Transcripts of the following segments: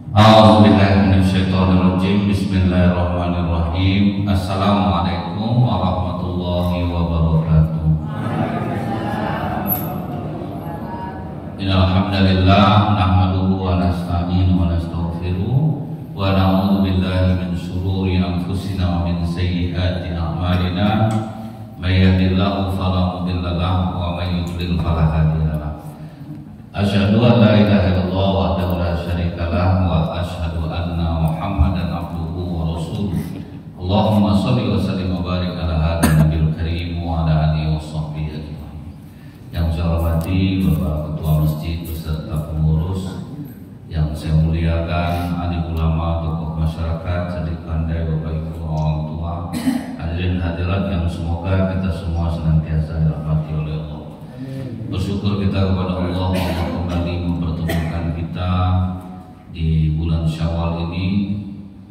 Bismillahirrahmanirrahim. Assalamualaikum warahmatullahi wabarakatuh. Innal hamdalillah nahmaduhu wa nasta'inu wa nastaghfiruh wa na'udzu billahi min shururi anfusina wa min sayyiati a'malina. May yahdihillahu fala mudilla lahu wa may yudlil fala hadiya lahu. Asyhadu an la ilaha illallah wahdahu la syarika lahu wa asyhadu anna Muhammadan abduhu wa rasuluh. Allahumma shalli wa sallim wa barik ala hadza nabiyil karim wa ala alihi wa sahbihi ajmain. Yang saya hormati Bapak Ketua Masjid beserta pengurus, yang saya muliakan alim ulama, tokoh masyarakat, sadik pandai, Bapak Ibu orang tua, hadirin hadirat yang semoga kita semua senantiasa dirahmati oleh Allah. Bersyukur kita kepada Allah kembali mempertemukan kita di bulan Syawal ini.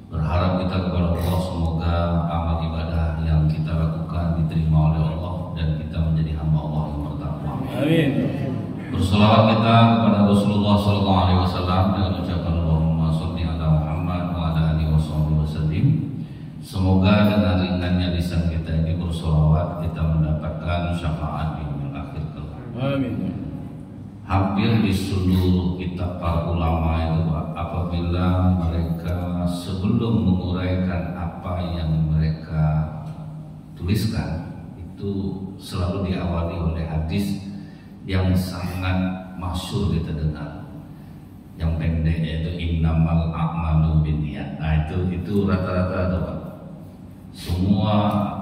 Berharap kita kepada Allah semoga amal ibadah yang kita lakukan diterima oleh Allah dan kita menjadi hamba Allah yang bertakwa. Amin. Berselawat kita kepada Rasulullah SAW dengan ucapan Allahumma sholli ala Muhammad wa ala alihi wasallam. Semoga dengan ringannya lisan kita ini berselawat kita mendapatkan syafaat di akhir kelak. Amin. Hampir di seluruh kitab para ulama itu apabila mereka sebelum menguraikan apa yang mereka tuliskan itu selalu diawali oleh hadis yang sangat masyhur kita dengar, yang pendek yaitu innamal a'malu binniyat. Nah itu rata-rata tuh Pak. Semua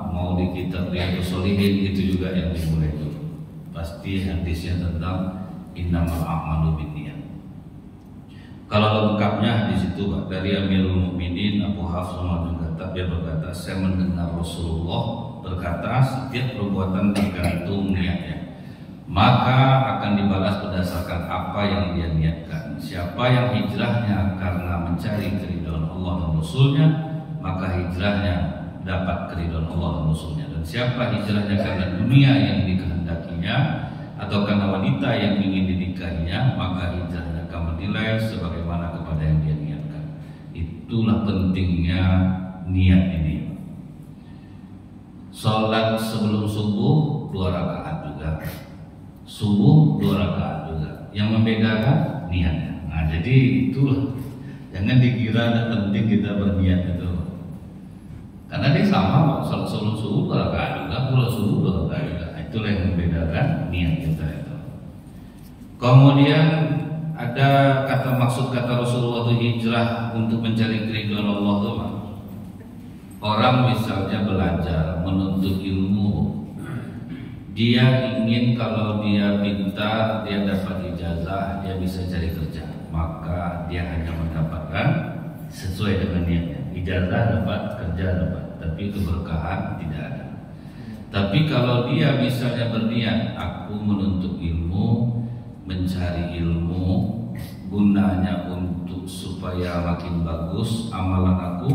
mau di kitab Riyadhus Shalihin itu juga yang dimulai itu pasti hadisnya tentang innamal a'malu binniyat. Kalau lengkapnya di situ Pak, dari Amirul Mukminin Abu Hafs Umar bin Khattab, dia berkata, saya mendengar Rasulullah berkata, setiap perbuatan tergantung niatnya, maka akan dibalas berdasarkan apa yang dia niatkan. Siapa yang hijrahnya karena mencari keridhaan Allah dan Rasulnya, maka hijrahnya dapat keridhaan Allah dan Rasulnya. Dan siapa hijrahnya karena dunia yang dikehendakinya atau karena wanita yang ingin dinikahinya, maka hijrahnya akan menilai sebagaimana kepada yang dia niatkan. Itulah pentingnya niat ini. Sholat sebelum subuh 2 rakaat juga, subuh 2 rakaat juga. Yang membedakan niatnya. Nah jadi itulah, jangan dikira ada penting kita berniat itu, karena dia sama Pak. Sholat sebelum subuh 2 rakaat juga, kalau subuh 2 rakaat juga. Itulah yang membedakan niat kita itu. Kemudian ada maksud kata Rasulullah itu hijrah untuk mencari keridhaan Allah itu. Orang misalnya belajar menuntut ilmu, dia ingin kalau dia pintar, dia dapat ijazah, dia bisa cari kerja, maka dia hanya mendapatkan sesuai dengan niatnya. Ijazah dapat, kerja dapat, tapi keberkahan tidak ada. Tapi kalau dia misalnya berniat, aku menuntut ilmu, mencari ilmu, gunanya untuk supaya makin bagus amalan aku,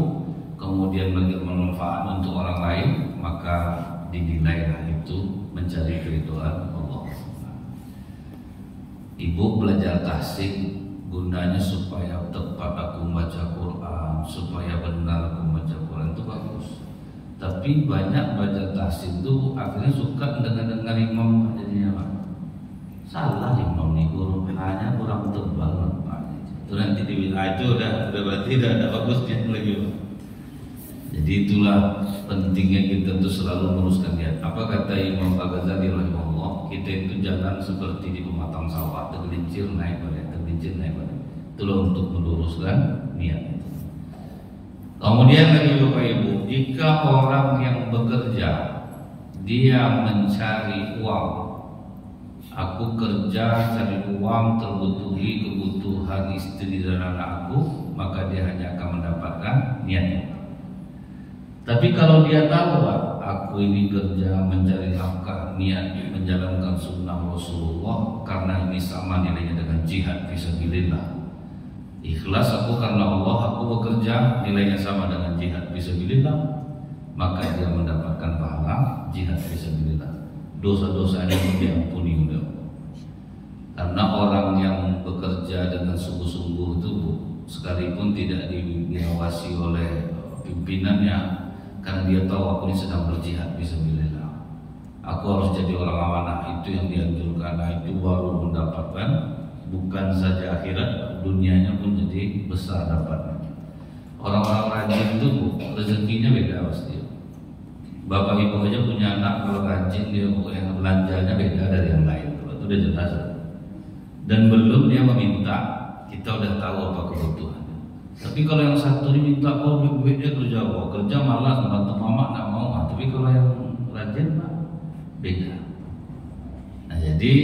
kemudian bermanfaat untuk orang lain, maka dinilailah itu mencari keridhaan Allah. Ibu belajar tahsin, gunanya supaya tepat aku membaca Quran, supaya benar aku membaca Quran, itu bagus. Tapi banyak baca tahsin itu akhirnya suka dengar imam jadinya Pak. Salah imam nih, guru hanya kurang tebal Pak. Itu nanti di itu udah berarti udah ada bagusnya lagi Pak. Jadi itulah pentingnya kita untuk selalu meluruskan niat. Apa kata Imam Al-Ghazali rahimahullah, kita itu jangan seperti di pematang sawah, tergelincir naik balik, tergelincir naik balik. Itulah untuk meluruskan niat. Kemudian lagi Bapak Ibu, jika orang yang bekerja dia mencari uang, aku kerja cari uang terbutuhi kebutuhan istri dan anak aku, maka dia hanya akan mendapatkan niatnya. Tapi kalau dia tahu Pak, aku ini kerja mencari nafkah, niat menjalankan sunnah Rasulullah, karena ini sama nilainya dengan jihad fisabilillah. Ikhlas aku karena Allah, aku bekerja nilainya sama dengan jihad fisabilillah, maka dia mendapatkan pahala jihad fisabilillah. Dosa-dosanya pun diampuni oleh Allah. Karena orang yang bekerja dengan sungguh-sungguh itu sekalipun tidak diawasi oleh pimpinannya, karena dia tahu aku ini sedang berjihad fisabilillah. Aku harus jadi orang amanah, itu yang dianjurkan. Nah, itu baru mendapatkan bukan saja akhirat, dunianya pun jadi besar dapatnya. Orang-orang rajin itu rezekinya beda pasti. Bapak ibu aja punya anak, kalau rajin dia yang belanjanya beda dari yang lain. Itu udah jelas. Dan belum dia meminta, kita udah tahu apa kebutuhannya. Tapi kalau yang satu diminta, dia kerja malas, bantu mama nggak mau. Tapi kalau yang rajin mah beda. Nah, jadi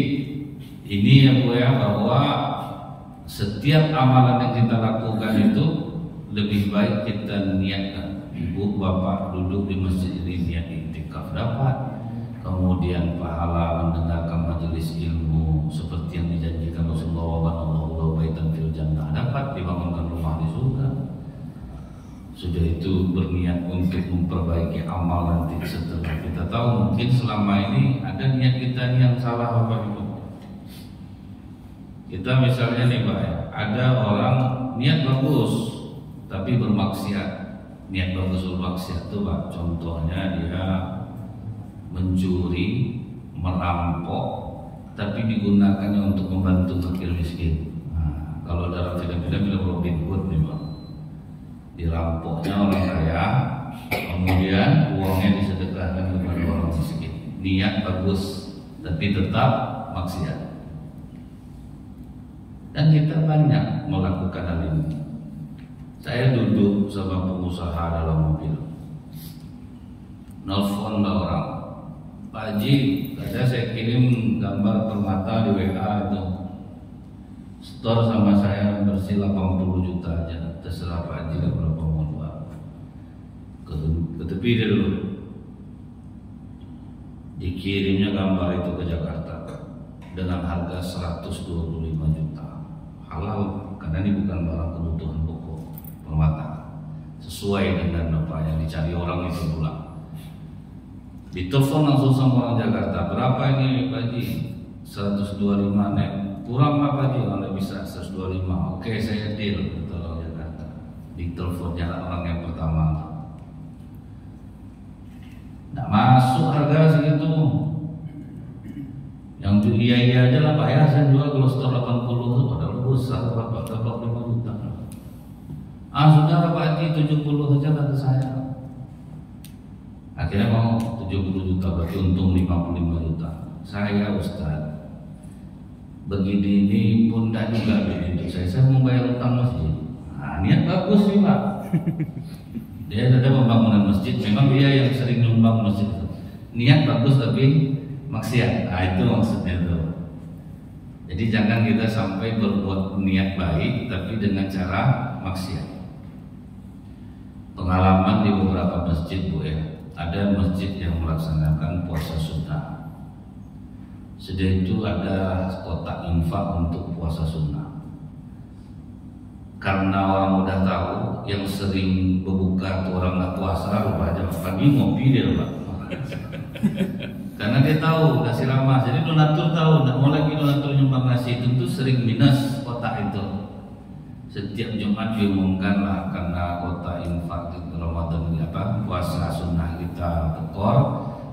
ini ya Bu ya, bahwa setiap amalan yang kita lakukan itu lebih baik kita niatkan. Ibu bapak duduk di masjid ini niat iktikaf dapat, kemudian pahala mendengarkan majelis ilmu seperti yang dijanjikan Rasulullah SAW, baitan fil jannah, dapat dibangunkan rumah di surga. Sudah itu berniat untuk memperbaiki amal nanti setelah kita tahu mungkin selama ini ada niat kita yang salah apa itu. Kita misalnya nih Pak, ada orang niat bagus tapi bermaksiat. Niat bagus bermaksiat itu Pak, contohnya dia mencuri, merampok, tapi digunakannya untuk membantu fakir miskin. Nah, kalau dalam film-film bilang Robin Hood nih Pak, dirampoknya orang kaya, kemudian uangnya disedekahkan kepada orang miskin. Niat bagus, tapi tetap maksiat. Dan kita banyak melakukan hal ini. Saya duduk sama pengusaha dalam mobil, nelfon orang, Pak Haji, saya kirim gambar permata di WA itu, store sama saya bersih 80 juta aja, terserah Pak Haji berapa mau jual. Ke tepi dia dulu, dikirimnya gambar itu ke Jakarta dengan harga 125 juta, halal karena ini bukan barang kebutuhan pokok, permata sesuai dengan apa yang dicari orang itu pula. Ditelepon langsung sama orang Jakarta, berapa ini Pak Haji? 125 nek, kurang apa Haji? Anda bisa 125, oke saya deal, kata orang Jakarta. Ditelepon jalan orang yang pertama, nggak masuk harga segitu. Yang iya aja lah Pak ya, saya jual kalau store 80 itu padahal besar Bapak dapat 5 juta. Sudah Pak Haji 70 aja kata saya. Akhirnya mau 70 juta, berarti untung 55 juta. Saya Ustaz, begini ini pun tidak juga begitu. Saya mau bayar utang masjid. Niat bagus nih Pak. Dia ada pembangunan masjid, memang dia yang sering nyumbang masjid. Niat bagus tapi maksiat. Itu maksudnya tuh. Jadi jangan kita sampai berbuat niat baik tapi dengan cara maksiat. Pengalaman di beberapa masjid Bu ya, ada masjid yang melaksanakan puasa sunnah. Sudah itu ada kotak infak untuk puasa sunnah. Karena orang udah tahu yang sering berbuka tuh orang nggak puasa, rupanya pagi ngopi dia Pak. Karena dia tahu udah siramas, jadi donatur tahu, nggak mau lagi donatur nyumbang nasi, tentu sering minus kotak itu. Setiap Jumat diumumkan lah karena kota infak di Ramadan puasa sunnah kita tekor,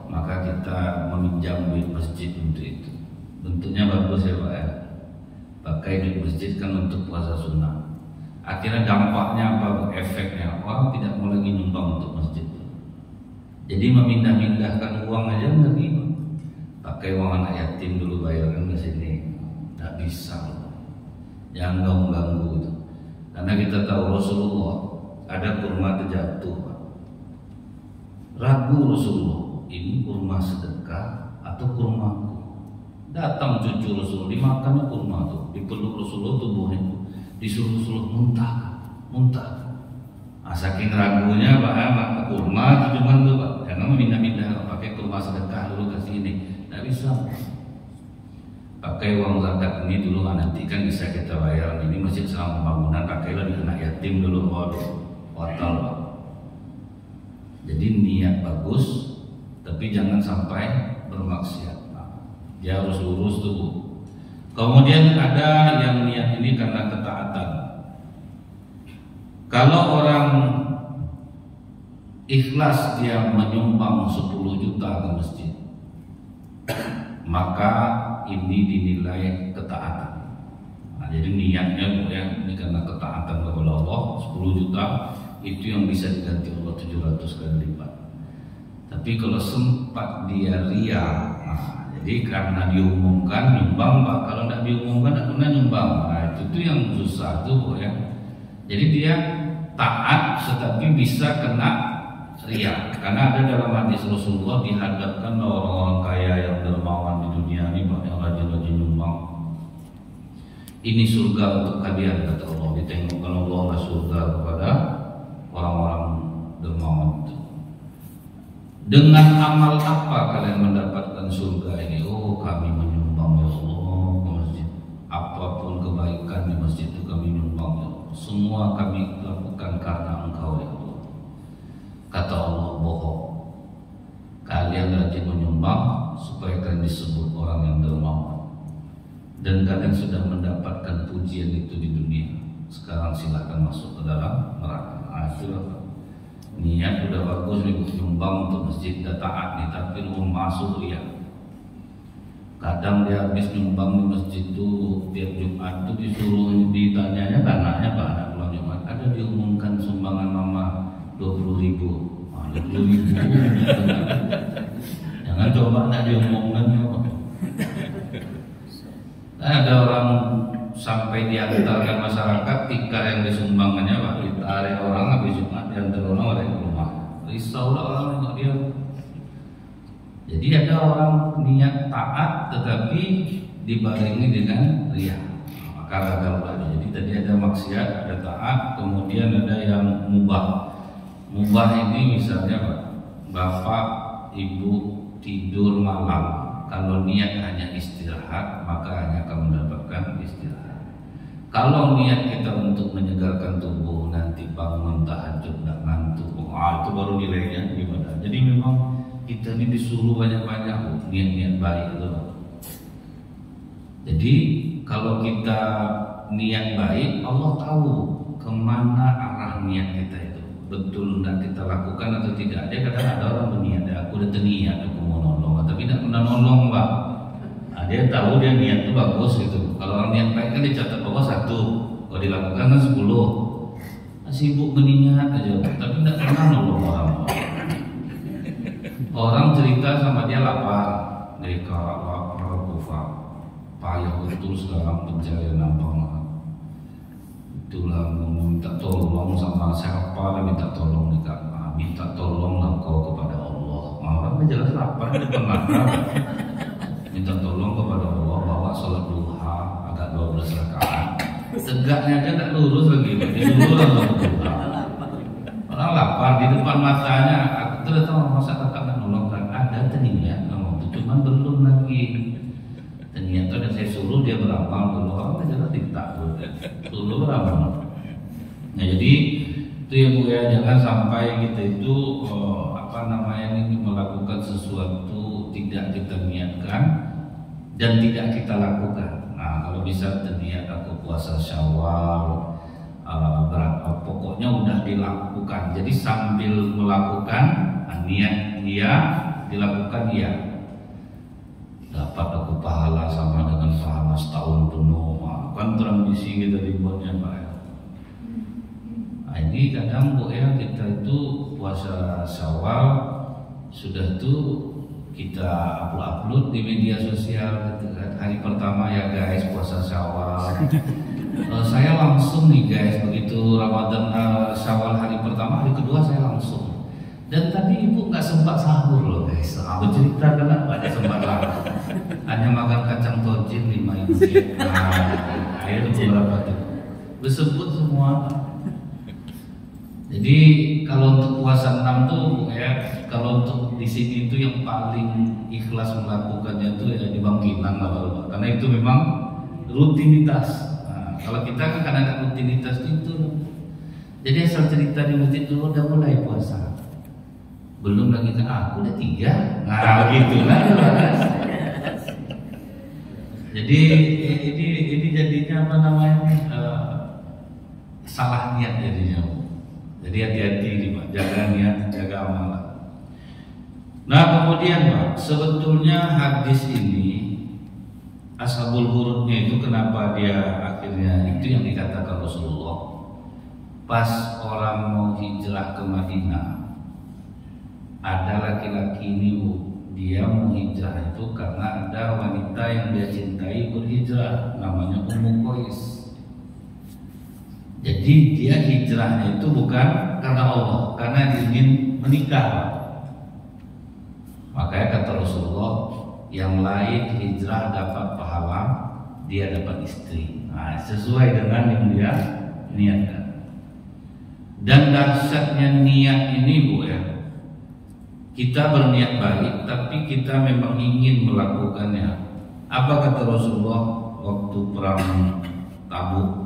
maka kita meminjam duit masjid untuk itu. Bentuknya bagus ya Pak ya, pakai duit masjid kan untuk puasa sunnah. Akhirnya dampaknya apa? Efeknya orang tidak mau lagi nyumbang untuk masjid. Jadi memindah-mindahkan uang aja ngeri. Pakai uang anak yatim dulu bayarkan ke sini, nggak bisa. Jangan ganggu itu. Karena kita tahu Rasulullah ada kurma terjatuh Pak. Ragu Rasulullah, ini kurma sedekah atau kurmaku? Datang cucu Rasulullah, dimakan kurma tuh, dipeluk Rasulullah tubuhnya, disuruh muntah. Saking ragunya Pak, kurma itu cuma tuh Pak, jangan memindah-mindah pakai kurma sedekah dulu ke sini, nggak bisa. Pakai uang zakat ini dulu, nanti kan bisa kita bayar. Ini masjid selama pembangunan, pakailah di anak yatim dulu, hotel Pak. Jadi niat bagus, tapi jangan sampai bermaksiat Pak. Dia harus lurus tuh. Kemudian ada yang niat ini karena ketaatan. Kalau orang ikhlas dia menyumbang 10 juta ke masjid, maka ini dinilai ketaatan. Nah, jadi niatnya ya, ini karena ketaatan kepada Allah, 10 juta itu yang bisa diganti Allah 700 kali lipat. Tapi kalau sempat dia ria, nah, jadi karena diumumkan nyumbang, Pak. Kalau tidak diumumkan tidak pernah nyumbang. Nah, itu yang susah tuh ya. Jadi dia taat tetapi bisa kena ria. Karena ada dalam hadis Rasulullah dihadapkan orang-orang kaya yang dermawan di dunia ini, Pak, yang rajin-rajin nyumbang. Ini surga untuk kalian, kata Allah. Ditengokkan Allah surga kepada orang-orang dermawan itu. Dengan amal apa kalian mendapatkan surga ini? Oh, kami menyumbang ya Allah ke masjid. Apapun kebaikan di masjid itu kami nyumbang ya Allah. Semua kami lakukan karena Engkau ya Allah. Kata Allah, bohong. Kalian rajin menyumbang supaya kalian disebut orang yang dermawan. Dan kalian sudah mendapatkan pujian itu di dunia. Sekarang silakan masuk ke dalam neraka. Akhirnya niat udah bagus nih nyumbang untuk masjid, udah taat nih, tapi mau masuk ya. Kadang dia habis nyumbang di masjid tuh tiap Jumat tuh disuruh ditanyanya anaknya, Pak, anak pulang Jumat ada diumumkan sumbangan mama 20.000. 20.000. Jangan coba nak diumumkan. Ada orang sampai diantarkan masyarakat tikar yang disumbangannya, Pak, ditarik orang habis Jumat diantar orang oleh rumah. Risau lah orang nengok dia. Jadi ada orang niat taat tetapi dibarengi dengan riya. Maka ragam lagi. Jadi tadi ada maksiat, ada taat, kemudian ada yang mubah. Mubah ini misalnya, Pak, bapak ibu tidur malam. Kalau niat hanya istirahat, maka hanya akan mendapatkan istirahat. Kalau niat kita untuk menyegarkan tubuh, nanti bangun tahajud dan ngantuk, itu baru nilainya gimana. Jadi memang kita ini disuruh banyak-banyak niat-niat baik itu. Jadi kalau kita niat baik, Allah tahu kemana arah niat kita itu. Betul dan kita lakukan atau tidak. Dia kadang ada orang berniat, aku udah terniat aku mau nolong, tapi tidak pernah nolong, Pak. Nah, dia tahu dia niat itu bagus gitu. Kalau orang niat baik kan dicatat bahwa 1, kalau dilakukan kan 10. Sibuk berniat aja, tapi tidak pernah nolong orang. Orang cerita sama dia lapar, mereka lapar kufar, payah betul sekarang pencarian nambang. Itulah minta tolong sama siapa, minta tolong dekat, minta tolonglah kau kepada Allah. Orang jelas lapar di depan mata. Minta tolong kepada Allah bawa sholat duha agak 12 rakaat. Tegaknya aja tak lurus lagi, dulu orang lapar di depan matanya. Aku tuh tahu masa kakak nak nolong kan ada teniat ngomong itu, cuman belum lagi. Ternyata dan saya suruh dia beramal dulu, orang jelas ditakut suruh beramal. Nah jadi itu ya Bu ya, jangan sampai kita itu ini melakukan sesuatu tidak kita niatkan dan tidak kita lakukan. Nah kalau bisa terniat aku puasa Syawal, pokoknya udah dilakukan. Jadi sambil melakukan niat dia dilakukan dia dapat aku pahala sama dengan pahala setahun penuh. Kan transisi kita dibuatnya Pak. Nah, ini kadang Bu ya, kita itu puasa Syawal sudah tuh kita upload di media sosial gitu kan. Hari pertama ya guys puasa Syawal. Saya langsung nih guys, begitu Ramadan Syawal hari pertama, hari kedua saya langsung. Dan tadi ibu nggak sempat sahur loh guys. Aku cerita kenapa ada sempat lapar. Hanya makan kacang tojin 5 biji. Air beberapa tuh. Bersebut semua. Jadi kalau untuk puasa 6 tuh ya, kalau untuk di sini itu yang paling ikhlas melakukannya itu ya di Bangkinang lah, karena itu memang rutinitas. Nah, kalau kita kan ada rutinitas itu. Jadi asal cerita di masjid dulu udah mulai puasa. Belum lagi kan aku udah 3. Nah begitu lah. Jadi ini jadinya apa namanya salah niat jadinya. Jadi hati-hati nih Pak, jaga niat, jaga amalan. Nah kemudian Pak, sebetulnya hadis ini ashabul hurufnya itu kenapa dia akhirnya itu yang dikatakan Rasulullah pas orang mau hijrah ke Madinah, ada laki-laki ini Bu, dia mau hijrah itu karena ada wanita yang dia cintai berhijrah, namanya Ummu Qais. Jadi dia hijrahnya itu bukan karena Allah, karena ingin menikah. Makanya kata Rasulullah, yang lain hijrah dapat pahala, dia dapat istri. Nah, sesuai dengan yang dia niatkan. Dan dahsyatnya niat ini Bu ya, kita berniat baik, tapi kita memang ingin melakukannya. Apa kata Rasulullah waktu perang Tabuk?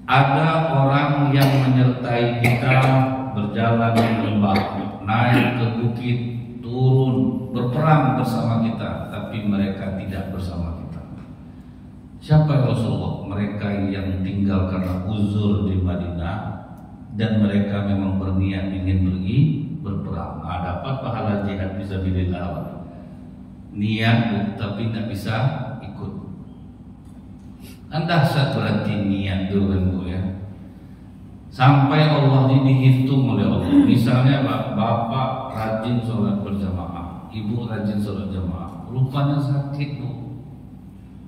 Ada orang yang menyertai kita berjalan di lembah, naik ke bukit, turun, berperang bersama kita, tapi mereka tidak bersama kita. Siapa Rasulullah? Mereka yang tinggal karena uzur di Madinah dan mereka memang berniat ingin pergi berperang. Nah, dapat pahala jihad fisabilillah. Niat tapi tidak bisa ikut. Dahsyat berarti niat dulu kan Bu ya. Sampai Allah ini dihitung oleh Allah. Misalnya bapak rajin sholat berjamaah, ibu rajin sholat jamaah, rupanya sakit Bu,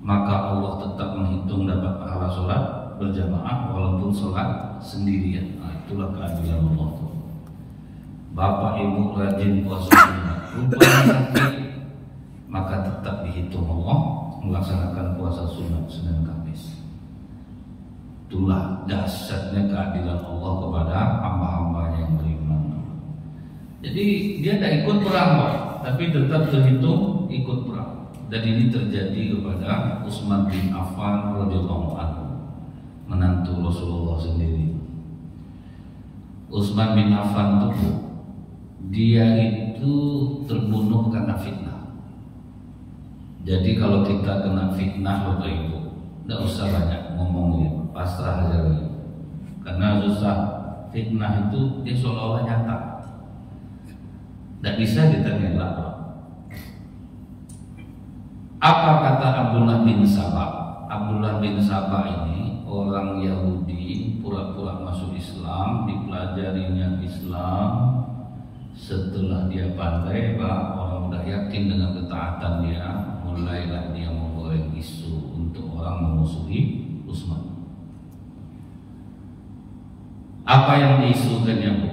maka Allah tetap menghitung dapat pahala sholat berjamaah walaupun sholat sendirian. Nah, itulah keadilan Allah tuh. Bapak ibu rajin puasa sunat, rupanya sakit, maka tetap dihitung Allah melaksanakan puasa sunat Senin Kamis. Itulah dahsyatnya keadilan Allah kepada hamba-hambanya yang beriman. Jadi dia tidak ikut perang Pak, tapi tetap terhitung ikut perang. Dan ini terjadi kepada Utsman bin Affan radhiyallahu anhu, menantu Rasulullah sendiri. Utsman bin Affan itu dia itu terbunuh karena fitnah. Jadi kalau kita kena fitnah Bapak Ibu, tidak usah banyak ngomongin, pasrah aja lagi. Karena susah, fitnah itu dia seolah-olah nyata, tidak bisa kita ngelak. Apa kata Abdullah bin Sabah? Abdullah bin Sabah ini orang Yahudi pura-pura masuk Islam, dipelajarinya Islam. Setelah dia pandai, Pak, orang udah yakin dengan ketaatan dia, mulailah dia menggoreng isu untuk orang memusuhi Utsman. Apa yang diisukannya Bu?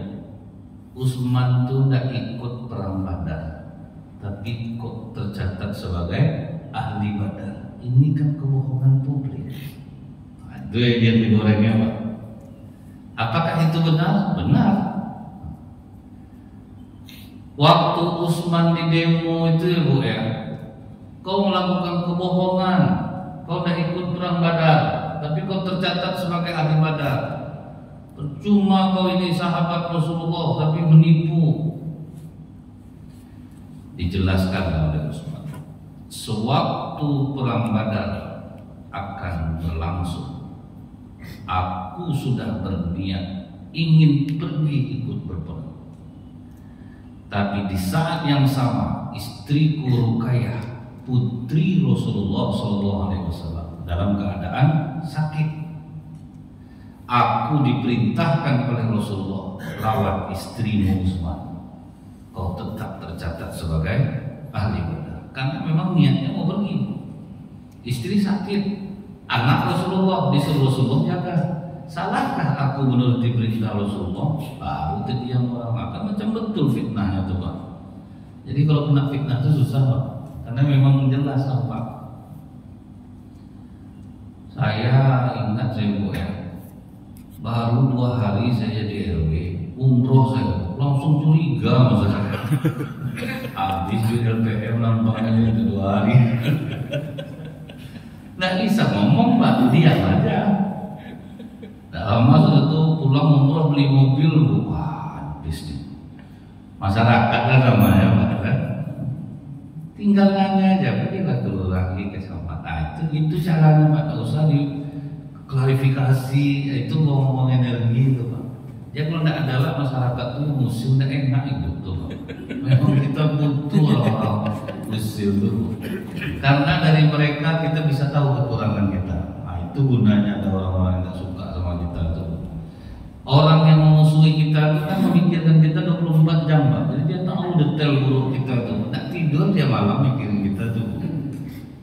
Utsman itu tidak ikut perang Badar, tapi kok tercatat sebagai ahli Badar. Ini kan kebohongan publik. Itu yang digorengnya Pak. Apakah itu benar? Benar. Waktu Utsman di demo itu ya Bu ya, kau melakukan kebohongan, kau tidak ikut perang Badar, tapi kau tercatat sebagai ahli Badar. Percuma kau ini sahabat Rasulullah tapi menipu. Dijelaskan oleh Utsman, sewaktu perang Badar akan berlangsung, aku sudah berniat ingin pergi ikut berperang. Tapi di saat yang sama, istriku Ruqayyah, putri Rasulullah SAW, dalam keadaan sakit. Aku diperintahkan oleh Rasulullah, rawat istrimu Utsman. Kau tetap tercatat sebagai ahli Badar. Karena memang niatnya mau pergi. Istri sakit, anak Rasulullah disuruh Rasulullah jaga. Salahkah aku menuruti perintah Rasulullah? Baru terdiam orang, akan macam betul fitnahnya tuh Pak. Jadi kalau kena fitnah itu susah Pak, karena memang jelas Pak. Saya ingat saya Bu ya, baru 2 hari saya di LW, umroh saya langsung curiga masa saya. Habis di LPM nampaknya itu 2 hari. Nggak bisa ngomong Pak, diam aja. Tidak lama sudah tuh pulang umroh beli mobil Bu, wah habis nih. Masyarakat lah namanya Pak kan. Tinggal nanya aja, pergilah dulu lagi ke sama. Nah itu caranya Pak, tak usah diklarifikasi, itu ngomong energi itu Pak. Ya kalau tidak adalah masyarakat itu musim tidak enak hidup tuh. Memang kita butuh orang musim tuh. Karena dari mereka kita bisa tahu kekurangan kita. Nah, itu gunanya ada orang-orang yang tidak suka sama kita tuh. Orang yang memusuhi kita itu kan memikirkan kita 24 jam, Pak. Jadi dia tahu detail buruk kita tuh. Tak tidur dia malam mikirin kita tuh.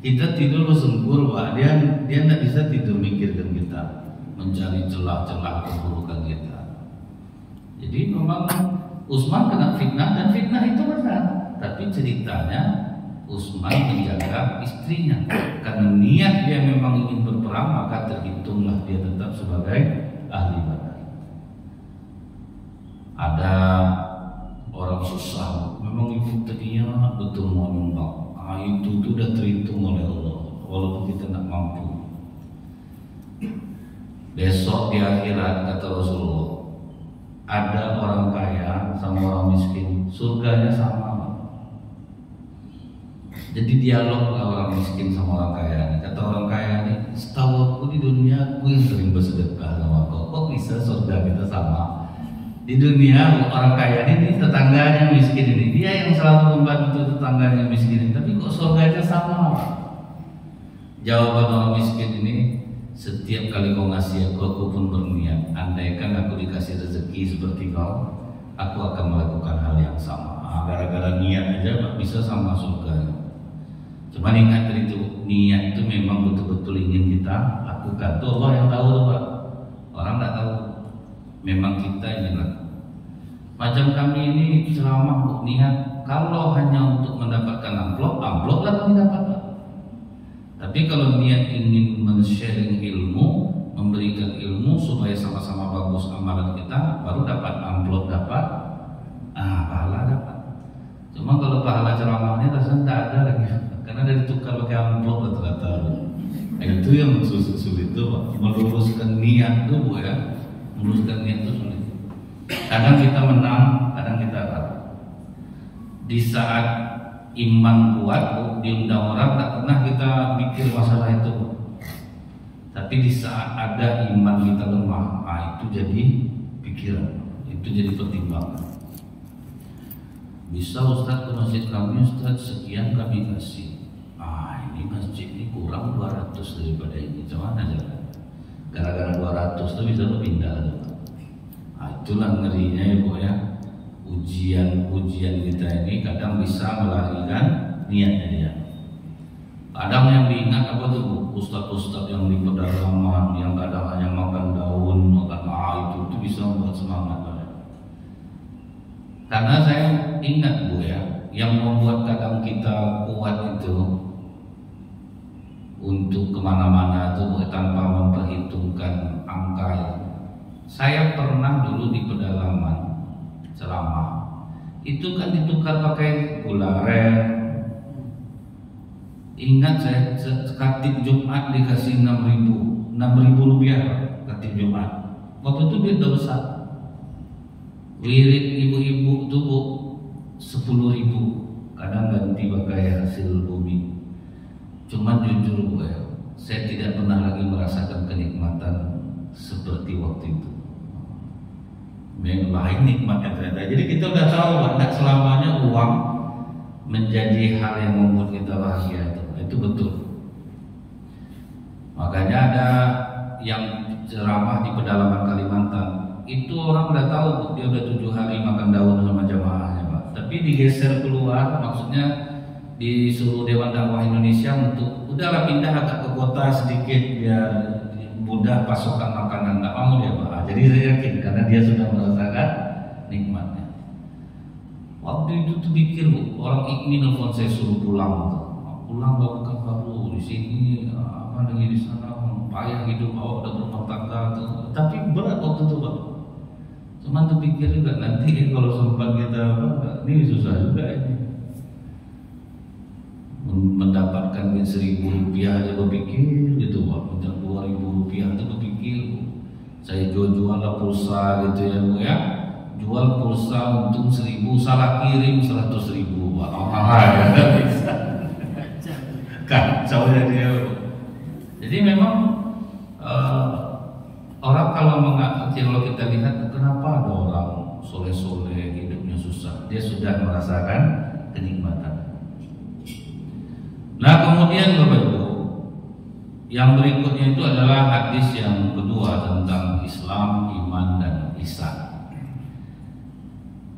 Kita tidur bersungkur, Pak. Dia tidak bisa tidur mikirkan kita, mencari celah-celah keburukan kita. Jadi memang Utsman kena fitnah dan fitnah itu benar. Tapi ceritanya Utsman menjaga istrinya karena niat dia memang ingin berperang, maka terhitunglah dia tetap sebagai ahli Badar. Ada orang susah, memang ibu tadinya betul mau nyumbang. Itu sudah terhitung oleh Allah, walaupun kita tidak mampu. Besok di akhirat kata Rasulullah, ada orang kaya sama orang miskin, surganya sama. Jadi dialog orang miskin sama orang kaya. Kata orang kaya ini, setahu aku di dunia aku yang sering bersedekah sama kau. Kok bisa surga kita sama? Di dunia orang kaya ini tetangganya miskin ini, dia yang selalu membantu tetangganya miskin ini. Tapi kok surganya sama? Jawaban orang miskin ini, setiap kali kau ngasih aku pun berniat. Andaikan aku dikasih rezeki seperti kau, aku akan melakukan hal yang sama. Gara-gara niat aja bisa sama surga. Cuma ingat itu, niat itu memang betul-betul ingin kita lakukan. Itu Allah yang tahu, Pak. Orang tidak tahu. Memang kita ingin lakukan. Macam kami ini ceramah niat. Kalau hanya untuk mendapatkan amplop lah kami dapat, Pak. Tapi kalau niat ingin men-sharing ilmu, memberikan ilmu supaya sama-sama bagus amalan kita, baru dapat amplop, dapat pahala dapat. Cuma kalau pahala ceramahnya rasanya tidak ada lagi, karena dari tukar pakai amplop rata-rata. Itu yang sulit itu, Pak. Meluruskan niat itu, Bu, ya. Meluruskan niat itu sulit. Kadang kita menang, kadang kita kalah. Di saat iman kuat, diundang orang, tak pernah kita mikir masalah itu. Tapi di saat ada iman kita lemah, itu jadi pikiran, itu jadi pertimbangan. Bisa Ustaz ke masjid kami, Ustaz sekian kami kasih. Ini masjid ini kurang 200 daripada ini, cuman aja. Gara-gara 200 itu bisa lo pindah. Itulah ngerinya ya, Bu, ya. Ujian kita ini kadang bisa melarikan niatnya dia. Kadang yang diingat apa tuh, ustadz-ustadz yang di pedalaman yang kadang hanya makan daun, makan itu bisa membuat semangat. Karena saya ingat, Bu, ya, yang membuat kadang kita kuat itu untuk kemana-mana itu tanpa memperhitungkan angka. Saya pernah dulu di pedalaman ceramah, itu kan ditukar pakai gula aren. Ingat saya khatib Jumat dikasih 6.000 rupiah khatib Jumat. Waktu itu duit udah besar. Wirid ibu-ibu itu, Bu, 10.000. Kadang ganti pakai hasil bumi. Cuma jujur, Bu, ya, saya tidak pernah lagi merasakan kenikmatan seperti waktu itu. Lain nikmatnya ternyata. Jadi kita udah tahu, tidak selamanya uang menjadi hal yang membuat kita bahagia. Itu betul. Makanya ada yang ceramah di pedalaman Kalimantan, itu orang udah tahu, dia udah 7 hari makan daun sama jamaahnya, Pak. Tapi digeser keluar, maksudnya disuruh Dewan Dakwah Indonesia untuk udahlah pindah agak ke kota sedikit biar mudah pasokan makanan. Nggak mau dia, Pak. Jadi saya yakin karena dia sudah merasakan nikmatnya. Waktu itu tuh pikir, Bu, orang ini nelfon saya suruh pulang, pulang bangun baru di sini, lagi di sana payah hidup, udah berumah tangga tuh. Tapi berat waktu itu, Pak. Cuman tuh pikir juga nanti kalau sempat kita ini susah juga ini. Mendapatkan 1.000 rupiah aja berpikir gitu, Pak. Minta 2.000 rupiah itu berpikir. Saya jual pulsa gitu ya, Bu, ya. Jual pulsa untung 1.000, salah kirim 100.000, Pak. Ya bisa. Kacau ya dia. Jadi memang orang kalau kita lihat kenapa dia sudah merasakan kenikmatan. Nah kemudian Bapak Ibu, yang berikutnya itu adalah hadis yang kedua tentang Islam, iman, dan ihsan.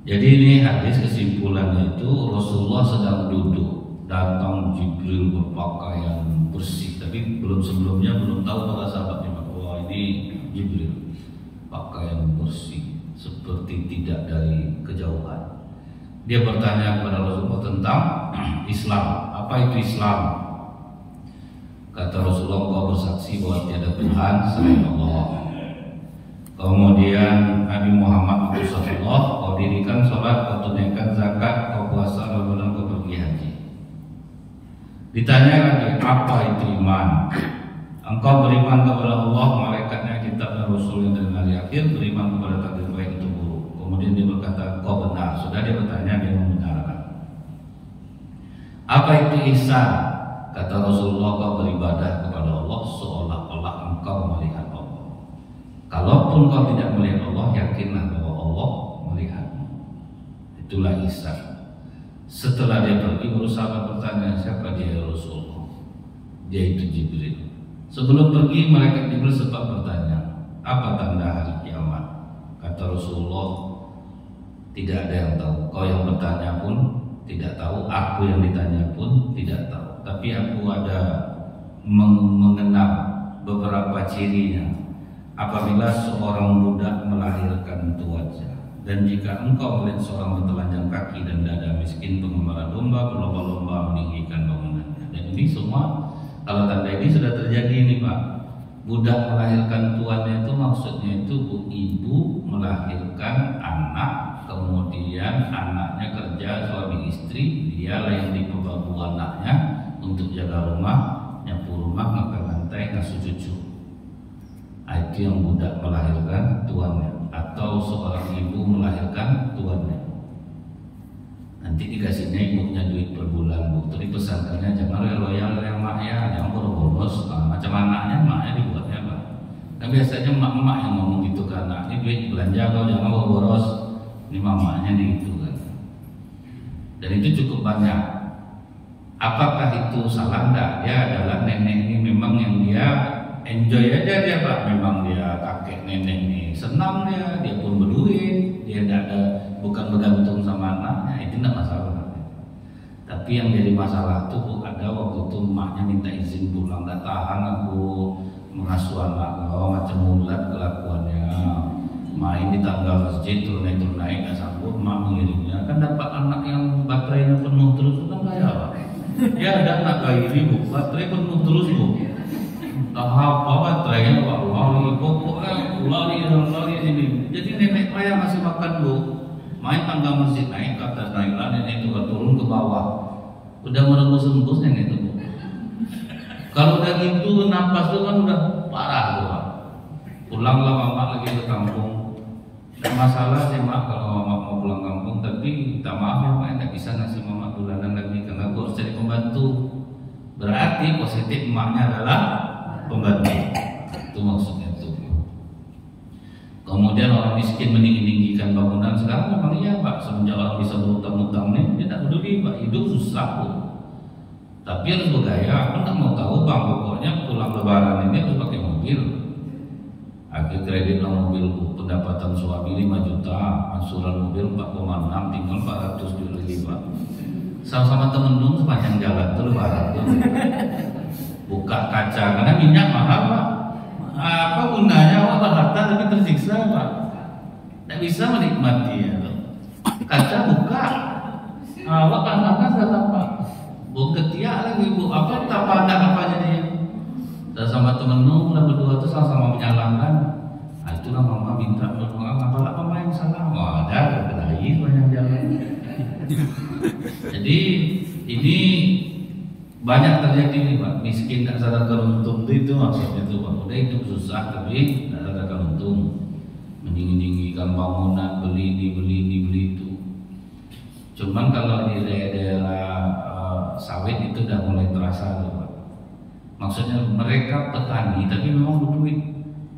Jadi ini hadis kesimpulannya itu Rasulullah sedang duduk, datang Jibril berpakaian bersih, tapi sebelumnya belum tahu para sahabatnya bahwa ini Jibril pakaian bersih seperti tidak dari kejauhan. Dia bertanya kepada Rasulullah tentang Islam. Apa itu Islam? Kata Rasulullah, kau bersaksi bahwa tiada Tuhan selain Allah. Kemudian Nabi Muhammad Rasulullah, kau dirikan sholat, kau tunaikan zakat, kau puasa, Ramadan, kau pergi haji. Ditanya lagi, apa itu iman? Engkau beriman kepada Allah, malaikatnya, kitab dan Rasulnya dan hari akhir, beriman kepada takdir baik itu buruk. Kemudian dia berkata, kau benar. Sudah dia bertanya, dia membenarkan. Apa itu ihsan? Kata Rasulullah, kau beribadah kepada Allah seolah-olah engkau melihat Allah. Kalaupun kau tidak melihat Allah, yakinlah bahwa Allah melihatmu. Itulah ihsan. Setelah dia pergi, baru sahabat bertanya, siapa dia ya Rasulullah? Dia itu Jibril. Sebelum pergi, malaikat Jibril sempat bertanya, apa tanda hari kiamat? Kata Rasulullah, tidak ada yang tahu. Kau yang bertanya pun tidak tahu, aku yang ditanya pun tidak tahu. Tapi aku ada mengenal beberapa cirinya. Apabila seorang budak melahirkan tuannya, dan jika engkau melihat seorang bertelanjang kaki dan dada miskin pengembara domba berlomba-lomba meninggikan bangunannya. Dan ini semua, kalau tanda ini sudah terjadi ini Pak. Budak melahirkan tuannya itu maksudnya itu ibu melahirkan anak, kemudian anaknya kerja suami istri, dialah yang dipebabu anaknya untuk jaga rumah, nyapu rumah, ngepel lantai, ngasuh cucu. Itu yang budak melahirkan tuannya, atau seorang ibu melahirkan tuannya. Nanti dikasihnya ibunya duit per bulan Bu. Tapi pesankannya jangan loyal yang maknya, jangan boros. Macam anaknya maknya dibuatnya Pak. Kan biasanya emak-emak yang ngomong gitu ke anaknya, duit belanja kau jangan boros. Ini mamanya gitu kan. Dan itu cukup banyak. Apakah itu salah? Enggak. Dia adalah nenek ini memang yang dia enjoy aja dia Pak. Memang dia kakek nenek ini senang dia pun berduit, dia tidak ada, bukan bergantung sama anaknya, itu tidak masalah. Tapi yang jadi masalah tuh Bu, ada waktu itu emaknya minta izin pulang, nggak tahan aku mengasuh anak, macam mulat kelakuannya, main di tangga masjid turun-naik nggak sanggup, emak mengirimnya, kan dapat anak yang baterainya penuh terus, kan kaya Pak. Ya ada anak kayak ini Bu, baterai penuh terus Bu. Apa baterainya Pak, lari pokoknya lari ini. Jadi nenek saya masih makan Bu, main tangga masjid naik ke atas, naik lah nenek itu turun ke bawah, udah merembus-rembus nenek itu Bu. Kalau udah gitu napas itu kan udah parah tuh Pak. Pulanglah mama lagi ke kampung. Tidak masalah sih Mak kalau mama mau pulang kampung, tapi minta maaf ya Pak, tidak bisa ngasih mama bulanan lagi karena gue harus cari pembantu. Berarti positif emaknya adalah pembantu. Itu maksudnya itu. Kemudian orang miskin meninggikan bangunan, sekarang memang iya Pak, semenjak orang bisa berutang-utang nih, dia tak peduli Pak, hidup susah pun. Tapi harus bergaya, aku tak mau tahu Bang, pokoknya pulang lebaran ini harus pakai mobil. Akhir kredit lah mobil, pendapatan suami 5 juta, angsuran mobil 4,6, tinggal 400 dulu lagi Pak. Sama-sama temen dong sepanjang jalan tuh lebaran tuh. Buka kaca, karena minyak mahal Pak. Apa gunanya awak berharta tapi tersiksa Pak? Tidak bisa menikmati ya. Kaca buka, awak panas kata Pak. Bu ketiak lagi Bu, apa tak pandang apa jadinya? Dan sama temen lah berdua tuh sama-sama menyalahkan. Nah itulah mama minta berdoa, apalah pemain salah. Wah ada berkelahi banyak jalan. Jadi ini banyak terjadi nih Pak, miskin tak sadarkan untung itu maksudnya tuh Pak. Udah hidup susah tapi tak sadarkan untung, meninggikan bangunan, beli ini itu. Cuman kalau di daerah sawit itu udah mulai terasa tuh Pak. Maksudnya mereka petani tapi memang berduit,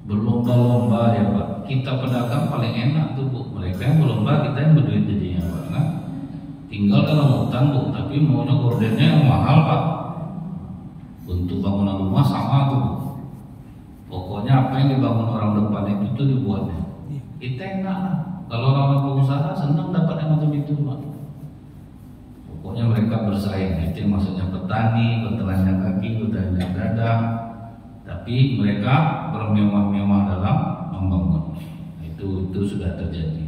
berlomba-lomba ya Pak. Kita pedagang paling enak tuh Bu, mereka yang berlomba, kita yang berduit jadinya Pak. Nah, tinggal dalam hutan Bu, tapi maunya gordennya yang mahal Pak. Untuk bangunan rumah sama tuh Bu. Pokoknya apa yang dibangun orang depan itu tuh dibuatnya. Kita enak lah. Kalau orang pengusaha senang dapat yang macam itu Pak. Pokoknya mereka bersaing. Itu maksudnya petani, bertelanjang kaki, bertelanjang dada. Tapi mereka bermewah-mewah dalam membangun. Itu sudah terjadi.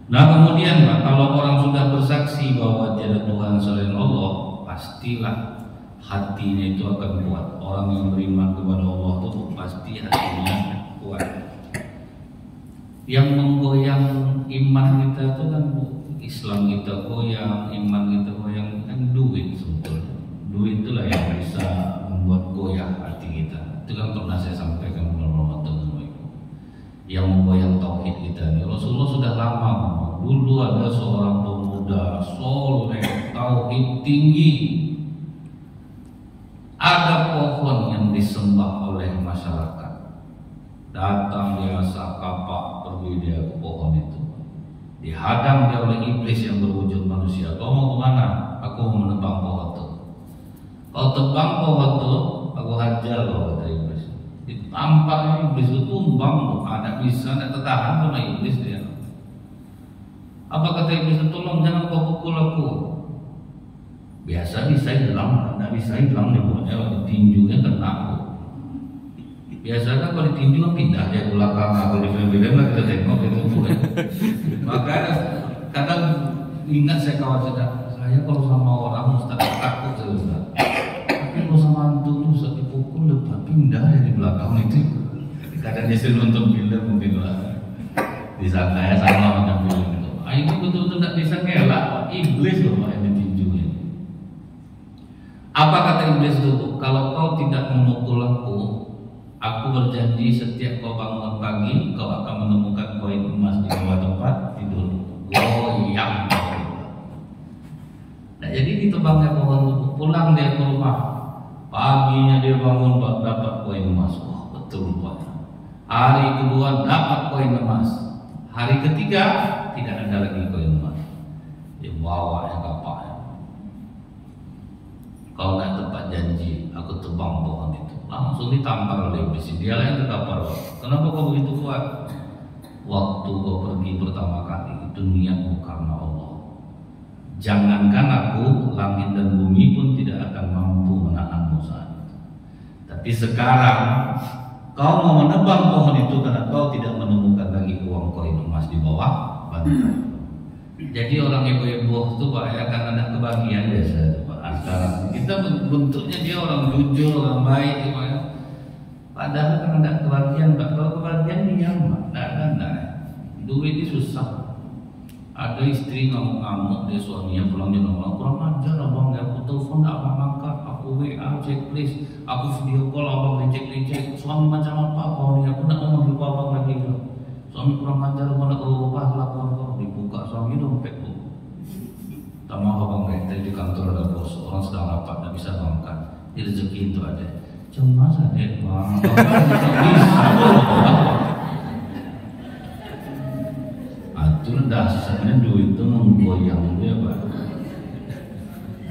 Nah kemudian Pak, kalau orang sudah bersaksi bahwa tiada Tuhan selain Allah, pastilah hatinya itu akan kuat. Orang yang beriman kepada Allah itu pasti hatinya kuat. Yang menggoyang iman kita itu kan Islam kita goyang, iman kita goyang, kan duit sebetulnya. Duit itulah yang bisa membuat goyah hati kita. Itu kan pernah saya sampaikan kepada teman-teman yang menggoyang tauhid kita ini. Rasulullah sudah lama ngomong. Dulu ada seorang pemuda soleh, tauhid tinggi. Ada pohon yang disembah oleh masyarakat. Datang dia kapak pergi dia ke pohon itu. Dihadang dia oleh iblis yang berwujud manusia. Kau mau kemana? Aku mau menebang pohon itu. Kau tebang pohon itu, aku hajar kau, kata iblis. Ditampaknya iblis itu tumbang, ada bisa, ada tertahan sama iblis dia. Apa kata iblis itu? Tolong jangan kau pukul aku. Biasa bisa hilang, tidak bisa hilang dia punya tinjunya kena aku. Biasanya kalau ditinju kan pindah dia ke belakang, kalau di film-film lah kita tengok itu. Maka kadang ingat saya kawan saya kalau sama orang Ustaz takut saya Ustaz. Tapi kalau sama antum Ustaz dipukul lepas pindah dia di belakang itu. Kadang dia sering nonton film mungkin lah. Disangka ya sama macam film itu. Ini betul-betul tidak bisa ngelak iblis loh yang ditinju ini. Apa kata iblis itu? Kalau kau tidak memukul aku berjanji setiap kau bangun pagi kau akan menemukan koin emas di bawah tempat tidur. Goyang. Nah jadi ditebangnya pohon itu, pulang dia ke rumah. Paginya dia bangun dapat koin emas. Wah betul rupanya. Hari kedua dapat koin emas. Hari ketiga tidak ada lagi koin emas. Dia bawa yang kapaknya. Kau nak tepat janji, aku tebang pohon itu. Langsung ditampar oleh iblis. Dia lah yang terkapar. Kenapa kau begitu kuat? Waktu kau pergi pertama kali itu niatmu karena Allah. Jangankan aku, langit dan bumi pun tidak akan mampu menahanmu saat itu. Tapi sekarang kau mau menebang pohon itu karena kau tidak menemukan lagi uang koin emas di bawah bangunan. Jadi orang ibu-ibu itu Pak ya kan ada kebahagiaan biasa Pak. Antara kita bentuknya dia orang jujur, orang baik Pak ya. Padahal kan ada kebahagiaan Pak. Kalau kebahagiaan dia Pak, enggak. Duit itu susah. Ada istri ngamuk-ngamuk dia suaminya pulang dia ngomong kurang ajar abang ya. Aku telepon tak abang angkat, aku WA checklist, aku video call abang lecek-lecek. Suami macam apa kau ni? Aku nak ngomong di abang lagi. Suami kurang ajar, kau nak berubah lakukan kau. Dibuka suami dompet tu. Tak mahu abang tadi di kantor ada bos, orang sedang rapat, tak bisa angkat. Di rezeki itu ada. Cemas ada bang. Atur dasarnya duit itu menggoyang dia Pak.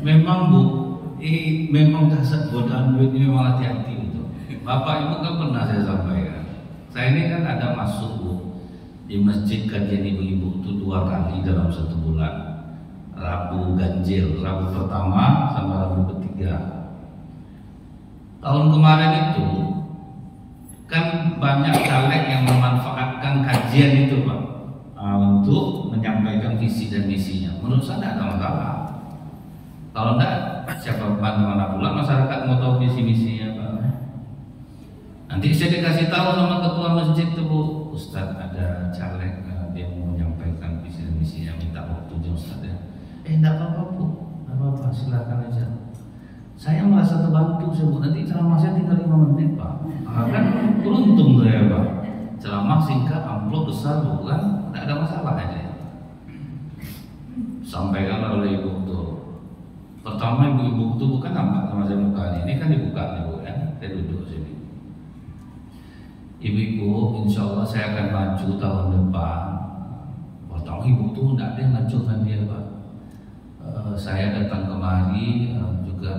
Memang Bu, memang dasar godaan duit ini memang hati-hati itu. Bapak Ibu kan pernah saya sampaikan. Saya ini kan ada masuk Bu di masjid kajian ibu-ibu itu 2 kali dalam 1 bulan. Rabu ganjil, Rabu pertama sama Rabu ketiga. Tahun kemarin itu kan banyak caleg yang memanfaatkan kajian itu Pak untuk menyampaikan visi dan misinya. Menurut saya tidak ada masalah. Kalau tidak, siapa mana pula masyarakat mau tahu visi misinya Pak. Nanti saya dikasih tahu sama ketua masjid itu Bu, Ustaz ada caleg dia mau menyampaikan visi dan misinya, minta waktunya Ustaz ya. Tidak apa-apa Bu, tidak apa-apa, silakan aja. Saya merasa terbantu sebut nanti ceramah saya tinggal 5 menit Pak. Kan beruntung saya Pak. Ceramah singkat, amplop besar bukan, tidak ada masalah aja. Sampaikan oleh ibu itu. Pertama ibu-ibu itu bukan nampak sama saya muka ini kan dibuka nih Bu ya. Saya duduk sini. Ibu-ibu, insya Allah saya akan maju tahun depan. Pertama memang ibu tuh tidak ada yang ngajukan dia Pak. Saya datang kemari juga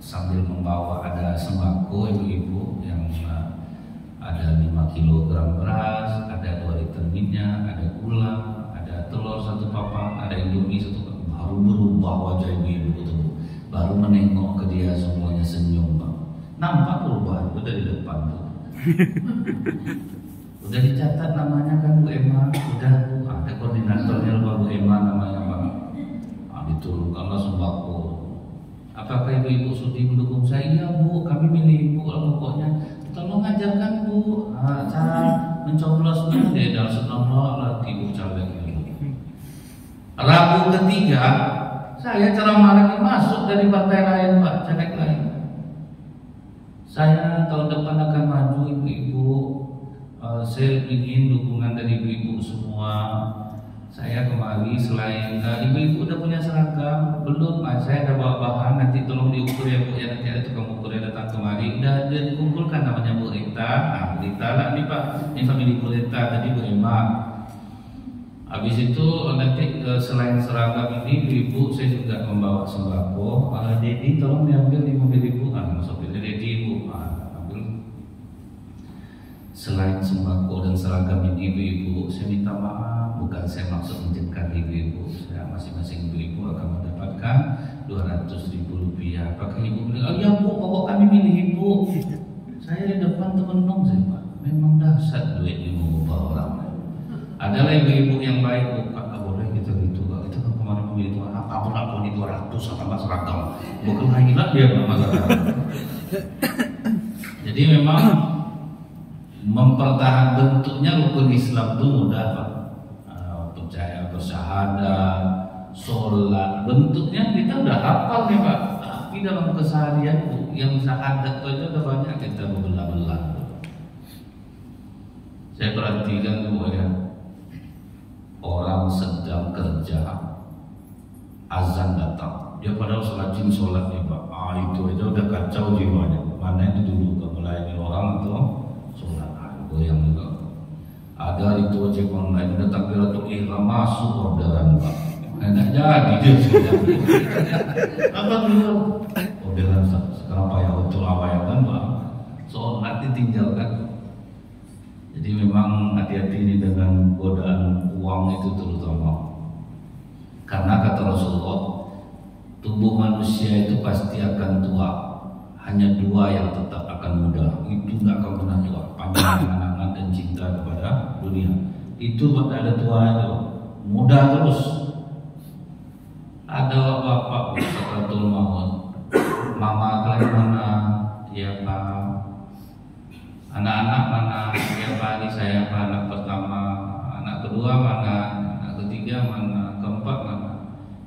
sambil membawa ada sembako ibu-ibu yang ada 5 kilogram beras, ada 2 liter minyak, ada gula, ada telur 1 papan, ada indomie 1 papan. Baru berubah wajah ibu-ibu itu, baru menengok ke dia semuanya senyum Pak. Nampak perubahan itu dari depan tuh. Udah dicatat namanya kan Bu Emma, udah Bu, ada koordinatornya Bu Emma namanya Pak. Diturunkanlah sembako. Apakah ibu-ibu sudi mendukung saya? Iya Bu, kami milih ibu lah pokoknya. Tolong ajarkan Bu cara mencoblosnya. Dia dalam senang lagi Bu caleg ini. Rabu ketiga saya ceramah lagi masuk dari partai lain Pak, caleg lain. Saya tahun depan akan maju ibu-ibu. Saya ingin dukungan dari ibu-ibu semua. Saya kemari selain ibu-ibu udah punya seragam belum? Saya ada bawa bahan, nanti tolong diukur ya Bu ya, nanti ada tukang ukur yang datang kemari. Udah dikumpulkan namanya Bu Rita. Nah Bu Rita lah nih Pak, ini famili Bu Rita tadi Bu Emma. Habis itu nanti selain seragam ini ibu saya juga membawa sembako. Dedi tolong diambil di mobil ibu. Sopirnya Dedi ibu. Ambil. Selain sembako dan seragam ini ibu-ibu, saya minta maaf, bukan saya maksud menjengkelkan ibu-ibu. Saya masing-masing ibu-ibu akan mendapatkan 200.000 rupiah. Apakah ibu bilang, oh iya Bu, pokok kami milih ibu. Saya di depan temenung saya Pak, memang dasar duit ibu mengubah orang. Adalah ibu-ibu yang baik Bu, Kak boleh gitu Kak. Itu kan kemarin memilih itu anak kamu nak di 200 sama seragam. Bukan lagi lah dia masalah. Jadi memang mempertahankan bentuknya rukun Islam itu mudah Pak. Percaya bersyahadat, sholat, bentuknya kita udah hafal nih Pak. Tapi dalam keseharian yang syahadat itu udah banyak kita bebelah-belah. Saya perhatikan Bu ya, orang sedang kerja, azan datang, dia padahal rajin sholat nih Pak. Itu aja udah kacau jiwanya. Mana yang dulu melayani orang atau sholat? Yang juga ada itu ojek online, ada takbiratul ihram masuk orderan Pak. Enak jadi dia sudah. Apa dulu? Orderan sekarang payah untuk awayan Pak. Sholat ditinggalkan. Jadi memang hati-hati ini dengan godaan uang itu terutama. Karena kata Rasulullah, tubuh manusia itu pasti akan tua. Hanya 2 yang tetap akan muda. Itu nggak akan pernah tua. Panjang angan-angan dan cinta kepada dunia. Itu ada tuanya, muda terus. Ada bapak sakratul maut. Mama kalian mana? Ya Pak. Anak-anak mana? Ya Pak, ini saya Pak, anak pertama. Anak kedua mana? Anak ketiga mana? Keempat mana?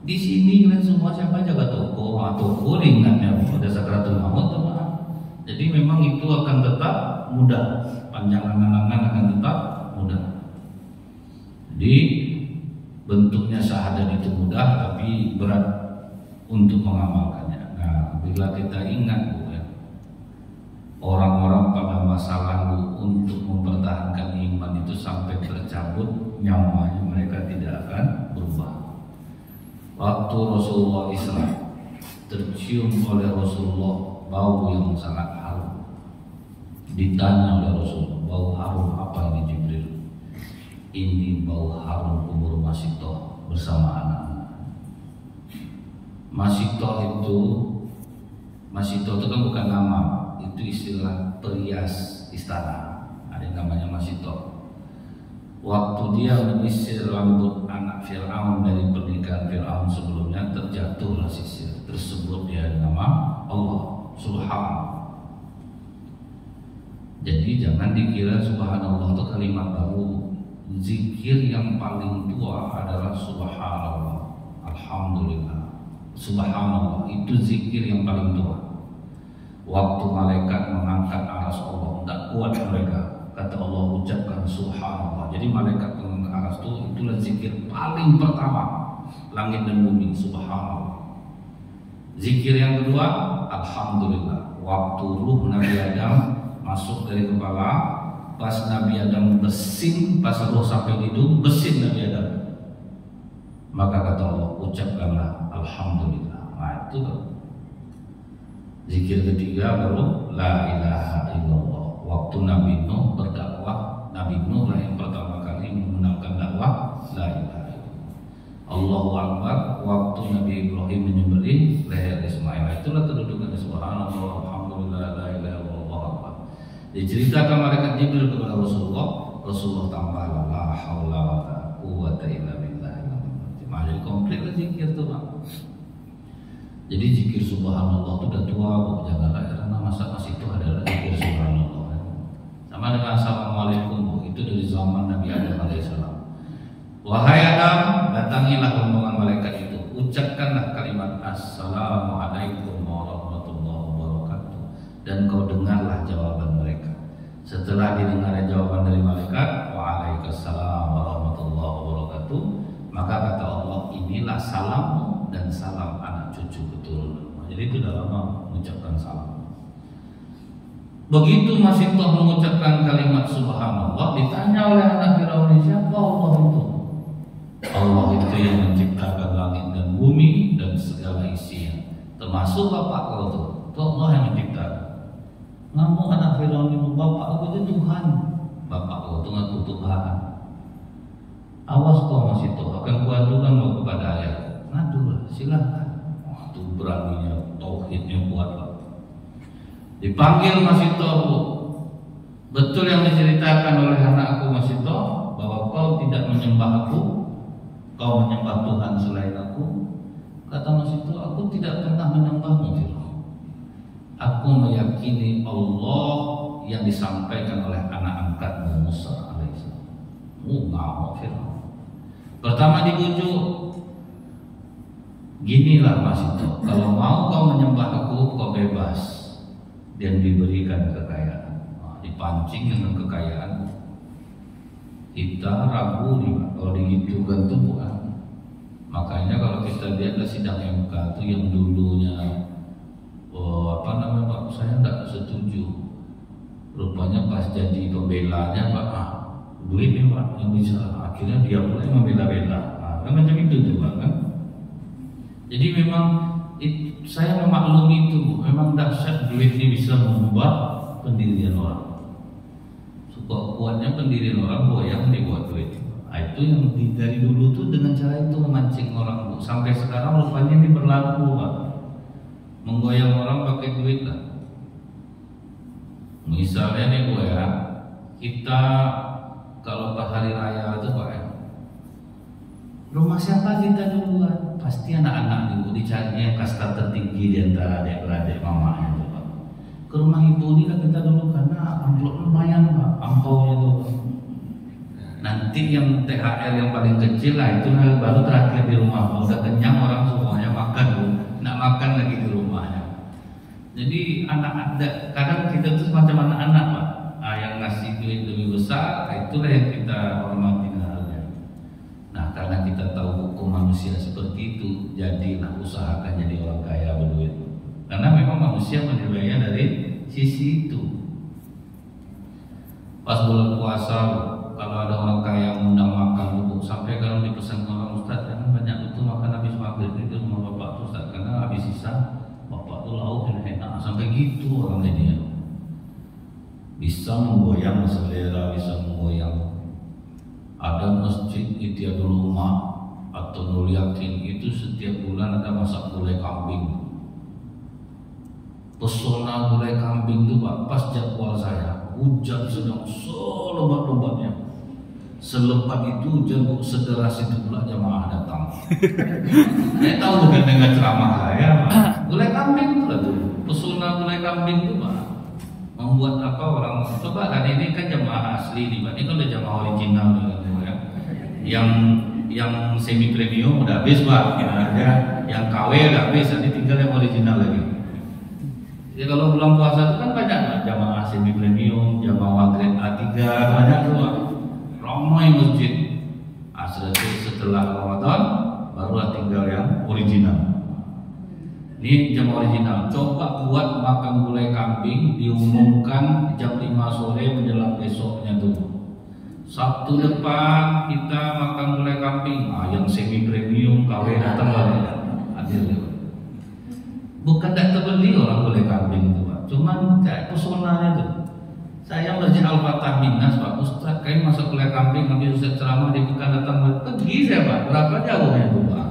Di sini kalian semua siapa jaga toko? Toko ringannya ada sakratul maut teman. Jadi memang itu akan tetap mudah, panjang angan-angan akan tetap mudah. Jadi bentuknya syahadat itu mudah, tapi berat untuk mengamalkannya. Nah, bila kita ingat Bu ya, orang-orang pada masa lalu untuk mempertahankan iman itu sampai tercabut nyawanya, mereka tidak akan berubah. Waktu Rasulullah Islam tercium oleh Rasulullah bau yang sangat harum. Ditanya oleh Rasulullah, bau harum apa ini Jibril? Ini bau harum kubur Masitoh bersama anak-anak. Masitoh itu kan bukan nama, itu istilah perias istana. Ada yang namanya Masitoh. Waktu dia menyisir rambut anak Fir'aun dari pernikahan Fir'aun sebelumnya, terjatuhlah sisir tersebut dia nama Allah Subhanallah. Jadi jangan dikira Subhanallah itu kalimat baru. Zikir yang paling tua adalah Subhanallah, Alhamdulillah. Subhanallah itu zikir yang paling tua. Waktu malaikat mengangkat aras Allah, tidak kuat mereka. Kata Allah, ucapkan Subhanallah. Jadi malaikat mengangkat aras itu, itulah zikir paling pertama langit dan bumi, Subhanallah. Zikir yang kedua, Alhamdulillah. Waktu ruh Nabi Adam masuk dari kepala, pas Nabi Adam bersin, pas ruh sampai hidung, bersin Nabi Adam. Maka kata Allah, ucapkanlah alhamdulillah. Nah itu kan. Zikir ketiga baru la ilaha illallah. Waktu Nabi Nuh berdakwah, Nabi Nuh lah yang pertama kali menggunakan dakwah la ilaha illallah. Allahu Akbar waktu Nabi Ibrahim menyembelih leher Ismail. Itulah kedudukan subhanallah alhamdulillah la ilaha illallah akbar. Diceritakan malaikat Jibril kepada Rasulullah tambah la haula wala quwwata illa billah. Jadi komplit zikir tuh Pak. Jadi zikir subhanallah itu udah tua Bu, janganlah karena masa masih itu adalah zikir subhanallah. Sama dengan assalamualaikum Bu, itu dari zaman Nabi Adam alaihissalam. Wahai Adam, datangilah rombongan malaikat itu, ucapkanlah kalimat assalamualaikum warahmatullahi wabarakatuh, dan kau dengarlah jawaban mereka. Setelah didengar jawaban dari malaikat, waalaikumsalam warahmatullahi wabarakatuh, maka kata Allah, inilah salammu dan salam anak cucu keturunan. Jadi itu dalam mengucapkan salam. Begitu masih toh mengucapkan kalimat subhanallah, ditanya oleh anak Firaun, siapa Allah itu? Allah itu yang menciptakan langit dan bumi dan segala isinya, termasuk bapak kau tuh. Itu Allah yang menciptakan. Ngamuk anak Firaun itu, bapak aku itu Tuhan. Bapak kau itu ngaku Tuhan. Awas kau masih toh, akan kuadukan kau kepada ayah. Ngadu silahkan. Wah, itu beraninya tauhidnya kuat. Dipanggil masih toh, betul yang diceritakan oleh anakku masih toh, bahwa kau tidak menyembah aku, kau menyembah Tuhan selain aku. Kata masih toh, aku tidak pernah menyembahmu. Aku meyakini Allah yang disampaikan oleh anak angkatmu Musa alaihissalam. Ngamuk Fir'aun. Pertama dibujuk, ginilah masih toh, kalau mau kau menyembah aku, kau bebas dan diberikan kekayaan. Dipancing dengan kekayaan. Kita ragu nih Pak, kalau digitukan tuh bukan. Makanya kalau kita lihat sidang MK itu yang dulunya Pak, saya tidak setuju. Rupanya pas jadi pembelanya Pak, duit nih Pak yang bisa, akhirnya dia mulai membela-bela. Kan macam itu juga kan. Jadi memang saya memaklumi itu, memang dahsyat duit ini bisa mengubah pendirian orang. Kuatnya pendirian orang goyang dibuat duit. Itu yang dari dulu tuh dengan cara itu memancing orang, sampai sekarang rupanya ini berlaku Pak. Menggoyang orang pakai duit lah. Misalnya nih gue ya, kita kalau ke hari raya itu Pak ya, rumah siapa kita duluan? Pasti anak-anak dulu dicarinya yang kasta tertinggi di antara adik-beradik mamanya itu Pak. Ke rumah ibu ini kan kita dulu karena amplop lumayan Pak, ampaunya tuh Pak. Nanti yang THR yang paling kecil lah itu baru terakhir di rumah. Udah kenyang orang semuanya makan Bu, nggak makan lagi di rumahnya. Jadi anak-anak kadang kita tuh semacam anak-anak Pak, yang ngasih duit lebih besar, itulah yang kita hormati. Nah, karena kita tahu hukum manusia seperti itu, jadilah usahakan jadi orang kaya berduit. Karena memang manusia menilainya dari sisi itu. Pas bulan puasa, kalau ada orang kaya yang undang makan, sampai kalau dipesan orang Ustaz, jangan banyak itu makan habis maghrib itu rumah bapak tuh Ustaz, karena habis sisa bapak tuh lauk yang enak. Sampai gitu orang ini bisa menggoyang selera, bisa menggoyang. Ada masjid Ikhtiarul Ummah atau Nurul Yakin itu setiap bulan ada masak gulai kambing. Pesona gulai kambing itu Pak, pas jadwal saya hujan sedang selebat-lebatnya. Selebat itu hujan sederas itu pula jamaah datang. Saya tahu bukan dengan ceramah saya Pak. Gulai kambing itu lah tuh. Pesona gulai kambing itu Pak, membuat apa orang coba kan, ini kan jamaah asli nih Pak, ini kan udah jamaah original nih kan. Yang semi premium udah habis Pak, yang KW udah habis, nanti tinggal yang original lagi. Jadi kalau bulan puasa itu kan banyak Pak, jamaah semi premium, jamaah grade A3, banyak tuh Pak. Ramai masjid. Setelah Ramadan barulah tinggal yang original. Ini jamaah original. Coba buat makan gulai kambing, diumumkan jam 5 sore menjelang besoknya tuh. Sabtu depan kita makan gulai kambing, yang semi premium KW datang lagi. Adil. Bukan tak terbeli orang gulai kambing itu Pak, cuman kayak pesonanya tuh. Saya baca Al-Fatah Minas Pak, Ustaz kayak masuk gulai kambing, habis Ustaz ceramah di Pekan datang, pergi saya Pak, berapa jauhnya itu Pak?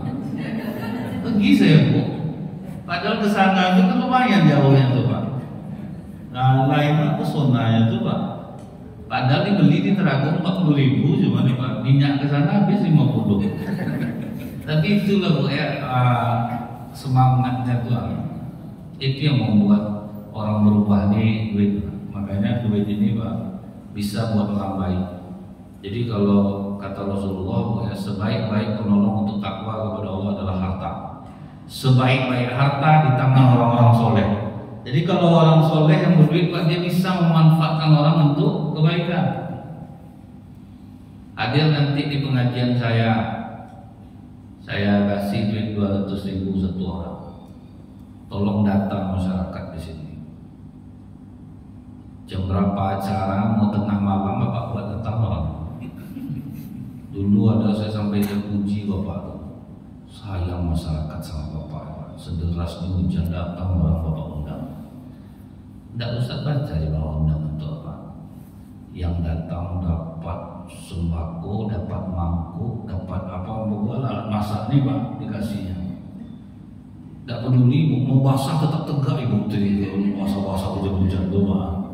Pergi saya Bu, padahal kesana itu kan lumayan jauhnya tuh Pak. Nah lain pesonanya tuh Pak. Padahal dibeli di Teragung 40.000 cuma nih Pak, minyak ke sana habis 50. Tapi itulah Bu ya, semangatnya Tuhan. Itu yang membuat orang berubah nih duit. Makanya duit ini Pak bisa buat orang baik. Jadi kalau kata Rasulullah Bu ya, sebaik-baik penolong untuk takwa kepada Allah adalah harta. Sebaik-baik harta di tangan orang-orang soleh. Jadi kalau orang soleh yang berduit Pak, dia bisa memanfaatkan orang untuk kebaikan. Hadir nanti di pengajian saya kasih duit 200.000 satu orang. Tolong datang masyarakat di sini. Jam berapa acara, mau tengah malam Bapak buat datang orang. Dulu ada saya sampai terpuji Bapak, sayang masyarakat sama Bapak. Sederasnya hujan datang orang Bapak undang. Tidak usah baca di bawah undang untuk apa. Yang datang dapat sembako, dapat mangkuk, dapat apa, bukan alat masak nih Pak dikasihnya. Tidak peduli Ibu, mau basah tetap tegak Ibu, basah-basah hujan-hujan doang.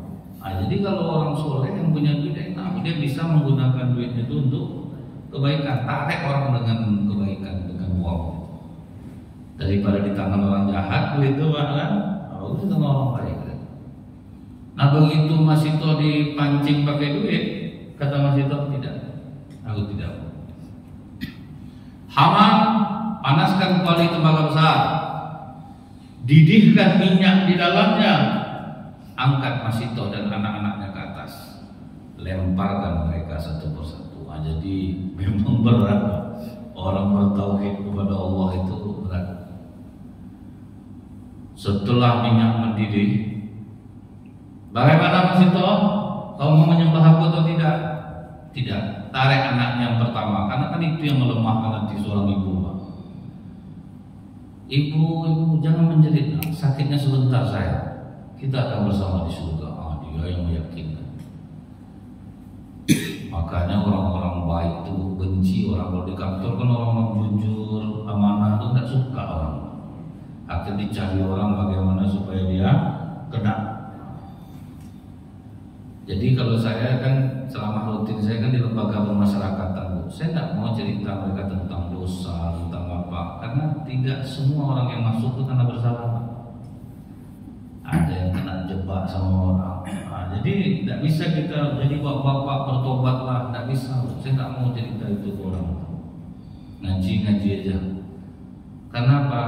Nah, jadi kalau orang soleh yang punya duit enak, dia bisa menggunakan duitnya itu untuk kebaikan. Tarik orang dengan kebaikan, dengan uang. Daripada di tangan orang jahat, duit itu Pak kan, bagus di tangan orang baik. Nah begitu Mas Ito dipancing pakai duit, kata Mas Ito tidak, aku tidak. Hamam, panaskan kuali tembaga besar, didihkan minyak di dalamnya, angkat Mas Ito dan anak-anaknya ke atas, lemparkan mereka satu persatu. Nah, jadi memang berat orang bertauhid kepada Allah itu berat. Setelah minyak mendidih, bagaimana Mas Ito? Kau mau menyembah aku atau tidak? Tidak. Tarik anaknya yang pertama, karena kan itu yang melemahkan hati seorang ibu Pak. Ibu jangan menjerit, sakitnya sebentar saya. Kita akan bersama di surga. Dia yang meyakinkan. Makanya orang-orang baik itu benci orang. Kalau di kantor kan orang-orang jujur, amanah itu tidak suka orang. Akan dicari orang bagaimana supaya dia kena. Jadi kalau saya kan selama rutin saya kan di lembaga pemasyarakatan Bu, saya tidak mau cerita mereka tentang dosa, tentang apa, karena tidak semua orang yang masuk itu karena bersalah. Ada yang kena jebak sama orang. Nah, jadi tidak bisa kita jadi bapak-bapak bertobatlah, tidak bisa. Saya tidak mau cerita itu ke orang. Ngaji aja. Karena apa?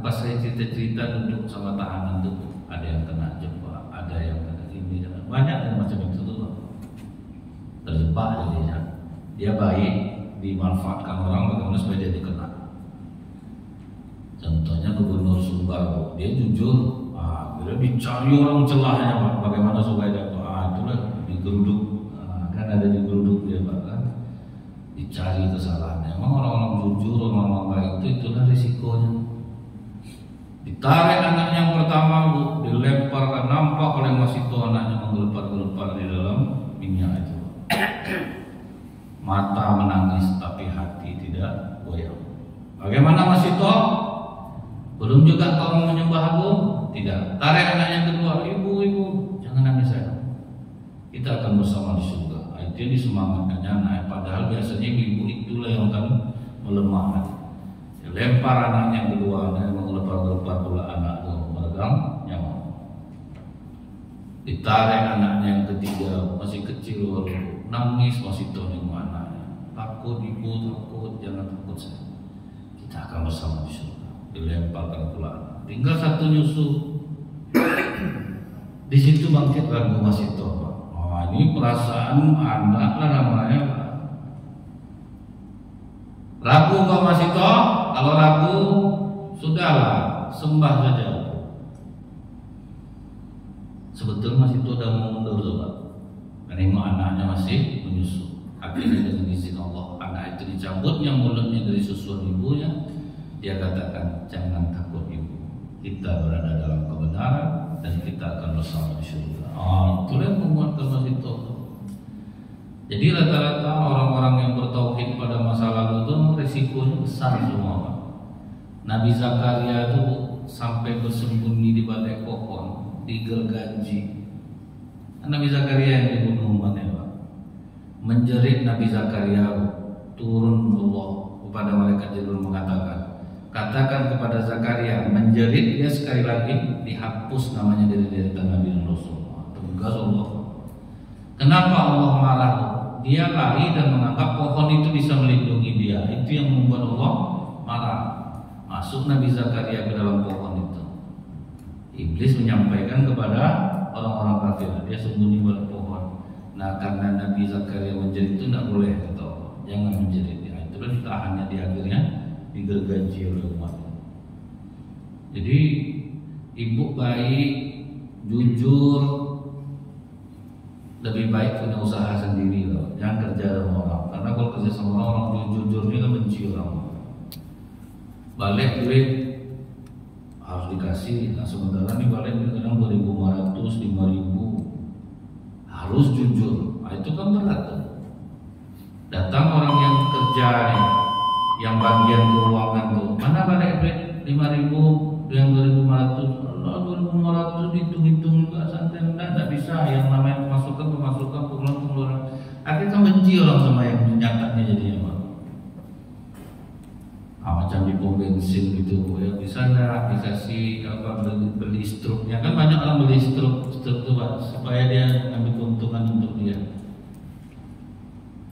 Pas saya cerita duduk sama tahanan itu, ada yang kena jebak, ada yang kena ini, banyak yang macam itu tuh terjebak jadinya. Dia baik, dimanfaatkan orang bagaimana supaya dia dikena. Contohnya Gubernur Sumbar, dia jujur, dia dicari orang celahnya Pak, bagaimana supaya dia itulah digeruduk, kan ada digeruduk dia Pak kan, dicari kesalahannya. Memang orang-orang jujur, orang-orang baik itulah risikonya. Ditarik anak yang pertama Bu, dilemparkan, nampak oleh Mas Ito anaknya menggelepar-gelepar di dalam minyak itu. Mata menangis tapi hati tidak goyang. Bagaimana Mas Ito? Belum juga kau menyembah aku? Tidak. Tarik anak yang kedua, ibu, jangan nangis saya. Kita akan bersama di surga. Itu disemangatkan anak. Padahal biasanya ibu itulah yang akan melemah. Lempar anak yang kedua, dan menggelepar-gelepar pula anak itu meregang nyawa. Ditarik anaknya yang ketiga, masih kecil, nangis masih nengok anaknya. Takut ibu, takut, jangan takut saya. Kita akan bersama di surga. Dilemparkan pula. Tinggal satu nyusu. Di situ bangkit ragu Mas Ito. Ini perasaan anak lah namanya. Ragu Pak Mas Ito? Kalau ragu, sudahlah, sembah saja. Sebetulnya Mas Ito udah mau mundur Pak. Karena anaknya masih menyusu. Akhirnya dengan izin Allah anak itu dicabutnya mulutnya dari susuan ibunya. Dia katakan, jangan takut ibu, kita berada dalam kebenaran dan kita akan bersama di surga. Itulah yang menguatkan masih tahu. Jadi rata-rata orang-orang yang bertauhid pada masa lalu itu risikonya besar semua, Pak. Nabi Zakaria itu sampai bersembunyi di balik pohon, digergaji. Nabi Zakaria yang dibunuh umatnya, Pak. Menjerit Nabi Zakaria, turun Allah kepada malaikat Jibril mengatakan, katakan kepada Zakaria, menjerit dia sekali lagi, dihapus namanya dari deretan Nabi dan Rasul. Tegas Allah. Kenapa Allah marah? Dia lari dan menganggap pohon itu bisa melindungi dia. Itu yang membuat Allah marah. Masuk Nabi Zakaria ke dalam pohon itu. Iblis menyampaikan kepada orang-orang kafir, dia sembunyi balik pohon. Nah, karena Nabi Zakaria menjerit itu tidak boleh, kata Allah, jangan menjerit. Ya, itulah ditahannya, di akhirnya digergaji oleh umat. Jadi ibu baik, jujur, lebih baik punya usaha sendiri loh. Jangan kerja sama orang. Karena kalau kerja sama orang jujur ini kan benci orang. Balik duit harus dikasih. Nah sementara nih balik duit kadang 2.500, 5.000. Harus jujur. Nah itu kan berat tuh. Datang orang yang kerja nih, yang bagian keuangan tuh, mana balik duit 5.000, yang 2.500. 2.500 dihitung-hitung juga santai, tidak bisa. Yang namanya pemasukan pengeluaran. Akhirnya benci orang sama yang nyatanya jadinya, Pak. Macam di pom bensin gitu, ya bisa nggak dikasih apa beli struknya, kan banyak orang beli struk tuh, Pak, supaya dia ngambil keuntungan untuk dia.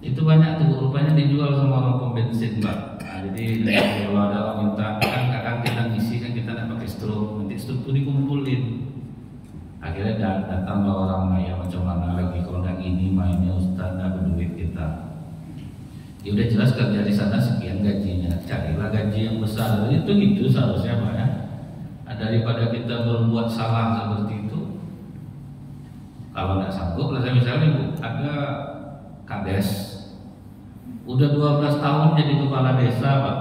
Itu banyak tuh rupanya dijual sama orang pom bensin, Pak. Nah, jadi kalau ada orang minta, kan kadang kita ngisi kan kita nggak pakai struk, nanti struk itu dikumpulin. Akhirnya datanglah orang ya macam mana lagi, kalau nggak gini mainnya Ustaz nggak berduit kita. Ya udah jelas kerja di sana sekian gajinya, carilah gaji yang besar. Itu gitu seharusnya, Pak ya. Daripada kita berbuat salah seperti itu. Kalau nggak sanggup, lah misalnya Bu, ada kades, udah 12 tahun jadi kepala desa, Pak.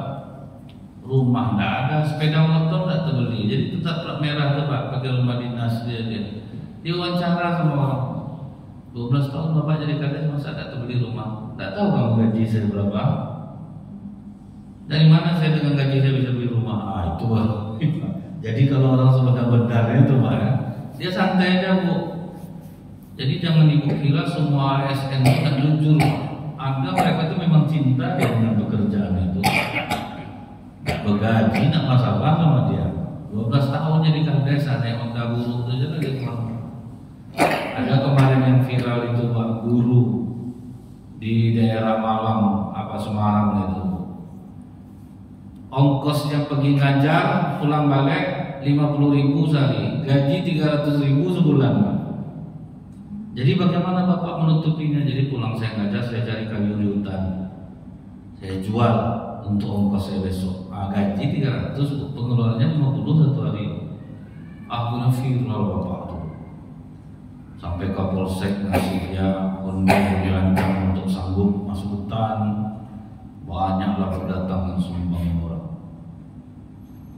Rumah nggak ada, sepeda motor nggak terbeli, jadi tetap plat merah tuh, Pak, pakai rumah dinas dia. Diwawancara sama orang. 12 tahun Bapak jadi kades, masa nggak terbeli rumah? Nggak tahu kamu gaji saya berapa? Dari mana saya dengan gaji saya bisa beli rumah? Itu baru. Jadi kalau orang sudah benar itu, Pak ya, dia santai aja, Bu. Jadi jangan ibu kira semua ASN itu tak jujur. Ada mereka itu memang cinta dengan pekerjaan itu. Begaji tak masalah sama dia. 12 tahun jadi kades, ada yang udah guru itu aja lagi kurang. Ada kemarin yang viral itu, Pak, guru di daerah Malang apa Semarang itu. Ongkosnya pergi ngajar, pulang balik 50.000 sehari, gaji 300.000 sebulan, Pak. Jadi bagaimana Bapak menutupinya? Jadi pulang saya ngajar, saya cari kayu di hutan, saya jual untuk ongkos saya besok. Gaji 300, pengeluarannya 50 satu hari. Akhirnya viral, Bapak tuh. Sampai Kapolsek ngasih dia kondom dirancang untuk sanggup masuk hutan. Banyaklah berdatangan sumbang orang.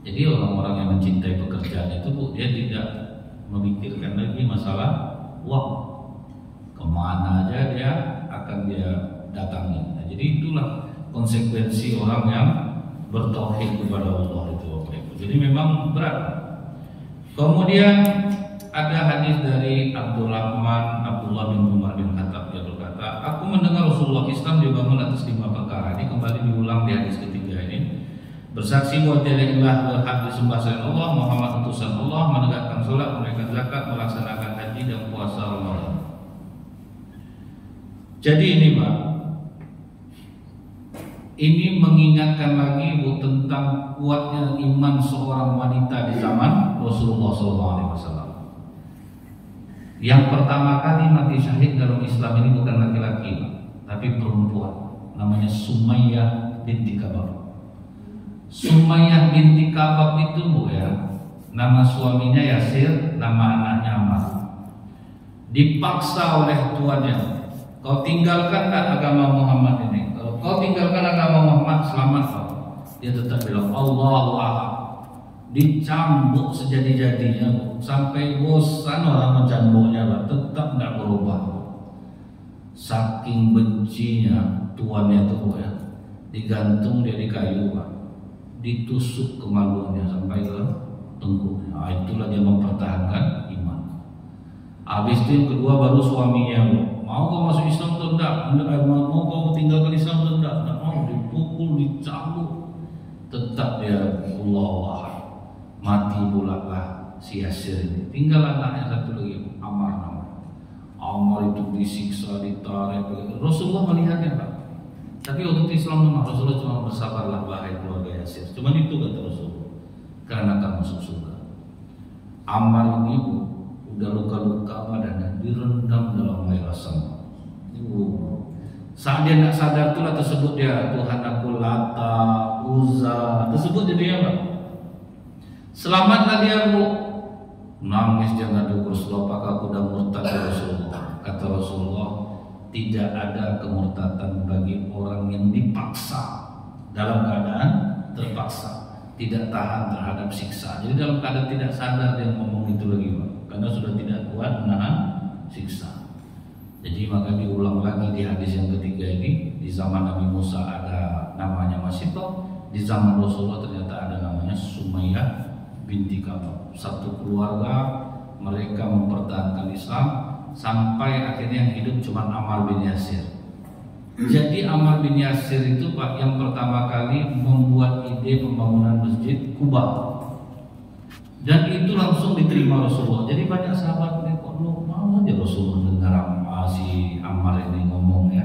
Jadi orang-orang yang mencintai pekerjaan itu, Bu, dia tidak memikirkan lagi masalah uang. Kemana aja dia akan dia datangi. Nah, jadi itulah konsekuensi orang yang bertauhid kepada Allah itu, Bapak Ibu. Jadi memang berat. Kemudian ada hadis dari Abdullah bin Umar bin Khattab, dia berkata, aku mendengar Rasulullah Islam dibangun atas 5 perkara. Ini kembali diulang di hadis ketiga ini. Bersaksi bahwa tiada ilah berhak disembah selain Allah, Muhammad utusan Allah, menegakkan salat, menunaikan zakat, melaksanakan haji dan puasa Ramadan. Jadi ini, Pak, ini mengingatkan lagi, Bu, tentang kuatnya iman seorang wanita di zaman Rasulullah SAW. Yang pertama kali mati syahid dalam Islam ini bukan laki-laki, tapi perempuan, namanya Sumayyah binti Kabab. Sumayyah binti Kabab itu, Bu ya, nama suaminya Yasir, nama anaknya Ammar. Dipaksa oleh tuannya Kau tinggalkan agama Muhammad ini. Kalau kau tinggalkan agama Muhammad, selamat kau. Dia tetap bilang Allahu Ahad. Dicambuk sejadi-jadinya sampai bosan orang mencambuknya, tetap nggak berubah. Saking bencinya tuannya tuh ya, digantung dia di kayu, Pak. Ditusuk kemaluannya sampai ke tengkuknya. Nah, itulah dia mempertahankan iman. Habis itu yang kedua baru suaminya, mau kau masuk Islam atau enggak? Mau kau tinggalkan Islam atau enggak? Enggak mau, dipukul, dicambuk. Tetap dia Allahu Ahad. Mati pula lah si Yasir ini. Tinggal anaknya satu lagi, Ammar namanya. Ammar itu disiksa, ditarik. Rasulullah melihatnya, Pak. Tapi waktu itu Islam Rasulullah cuma bersabarlah wahai keluarga Yasir. Cuma itu kata Rasulullah. Karena akan masuk surga. Ammar ini udah luka-luka badannya, direndam dalam air asam. Saat dia tidak sadar itulah tersebut dia Tuhan aku Lata, Uzza, tersebut jadi apa? Selamatlah dia, Bu. Nangis jangan diukur Rasulullah, apakah aku sudah murtad ya Rasulullah? Kata Rasulullah, tidak ada kemurtadan bagi orang yang dipaksa dalam keadaan terpaksa, tidak tahan terhadap siksa. Jadi dalam keadaan tidak sadar dia ngomong itu lagi, Pak, karena sudah tidak kuat menahan siksa. Jadi maka diulang lagi di hadis yang ketiga ini. Di zaman Nabi Musa ada namanya Masito, di zaman Rasulullah ternyata ada namanya Sumayyah binti Ka'ab. Satu keluarga mereka mempertahankan Islam sampai akhirnya yang hidup cuma Ammar bin Yasir. Jadi Ammar bin Yasir itu, Pak, yang pertama kali membuat ide pembangunan Masjid Kuba. Dan itu langsung diterima Rasulullah. Jadi banyak sahabat ini kok lu mau aja Rasulullah dengar si Ammar ini ngomong ya.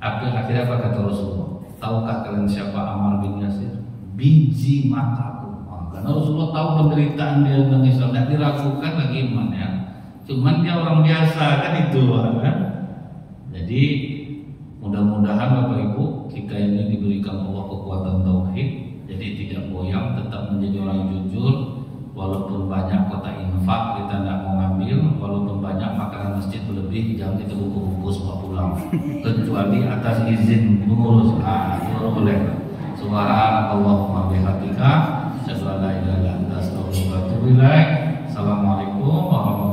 Akhirnya apa kata Rasulullah? Tahukah kalian siapa Ammar bin Yasir? Biji mataku. Karena Rasulullah tahu penderitaan dia tentang Islam, tidak diragukan lagi iman ya. Cuman dia orang biasa kan itu kan. Jadi mudah-mudahan Bapak Ibu kita ini diberikan Allah kekuatan tauhid, jadi tidak goyang, tetap menjadi orang yang jujur. Walaupun banyak kota infak kita tidak mau ngambil, walaupun banyak makanan masjid berlebih jangan kita bungkus bawa pulang, kecuali atas izin pengurus. Itu boleh. Subhanallahumma bihamdika, asyhadu an la ilaha illa anta, astaghfiruka wa atubu ilaik. Assalamualaikum warahmatullahi wabarakatuh.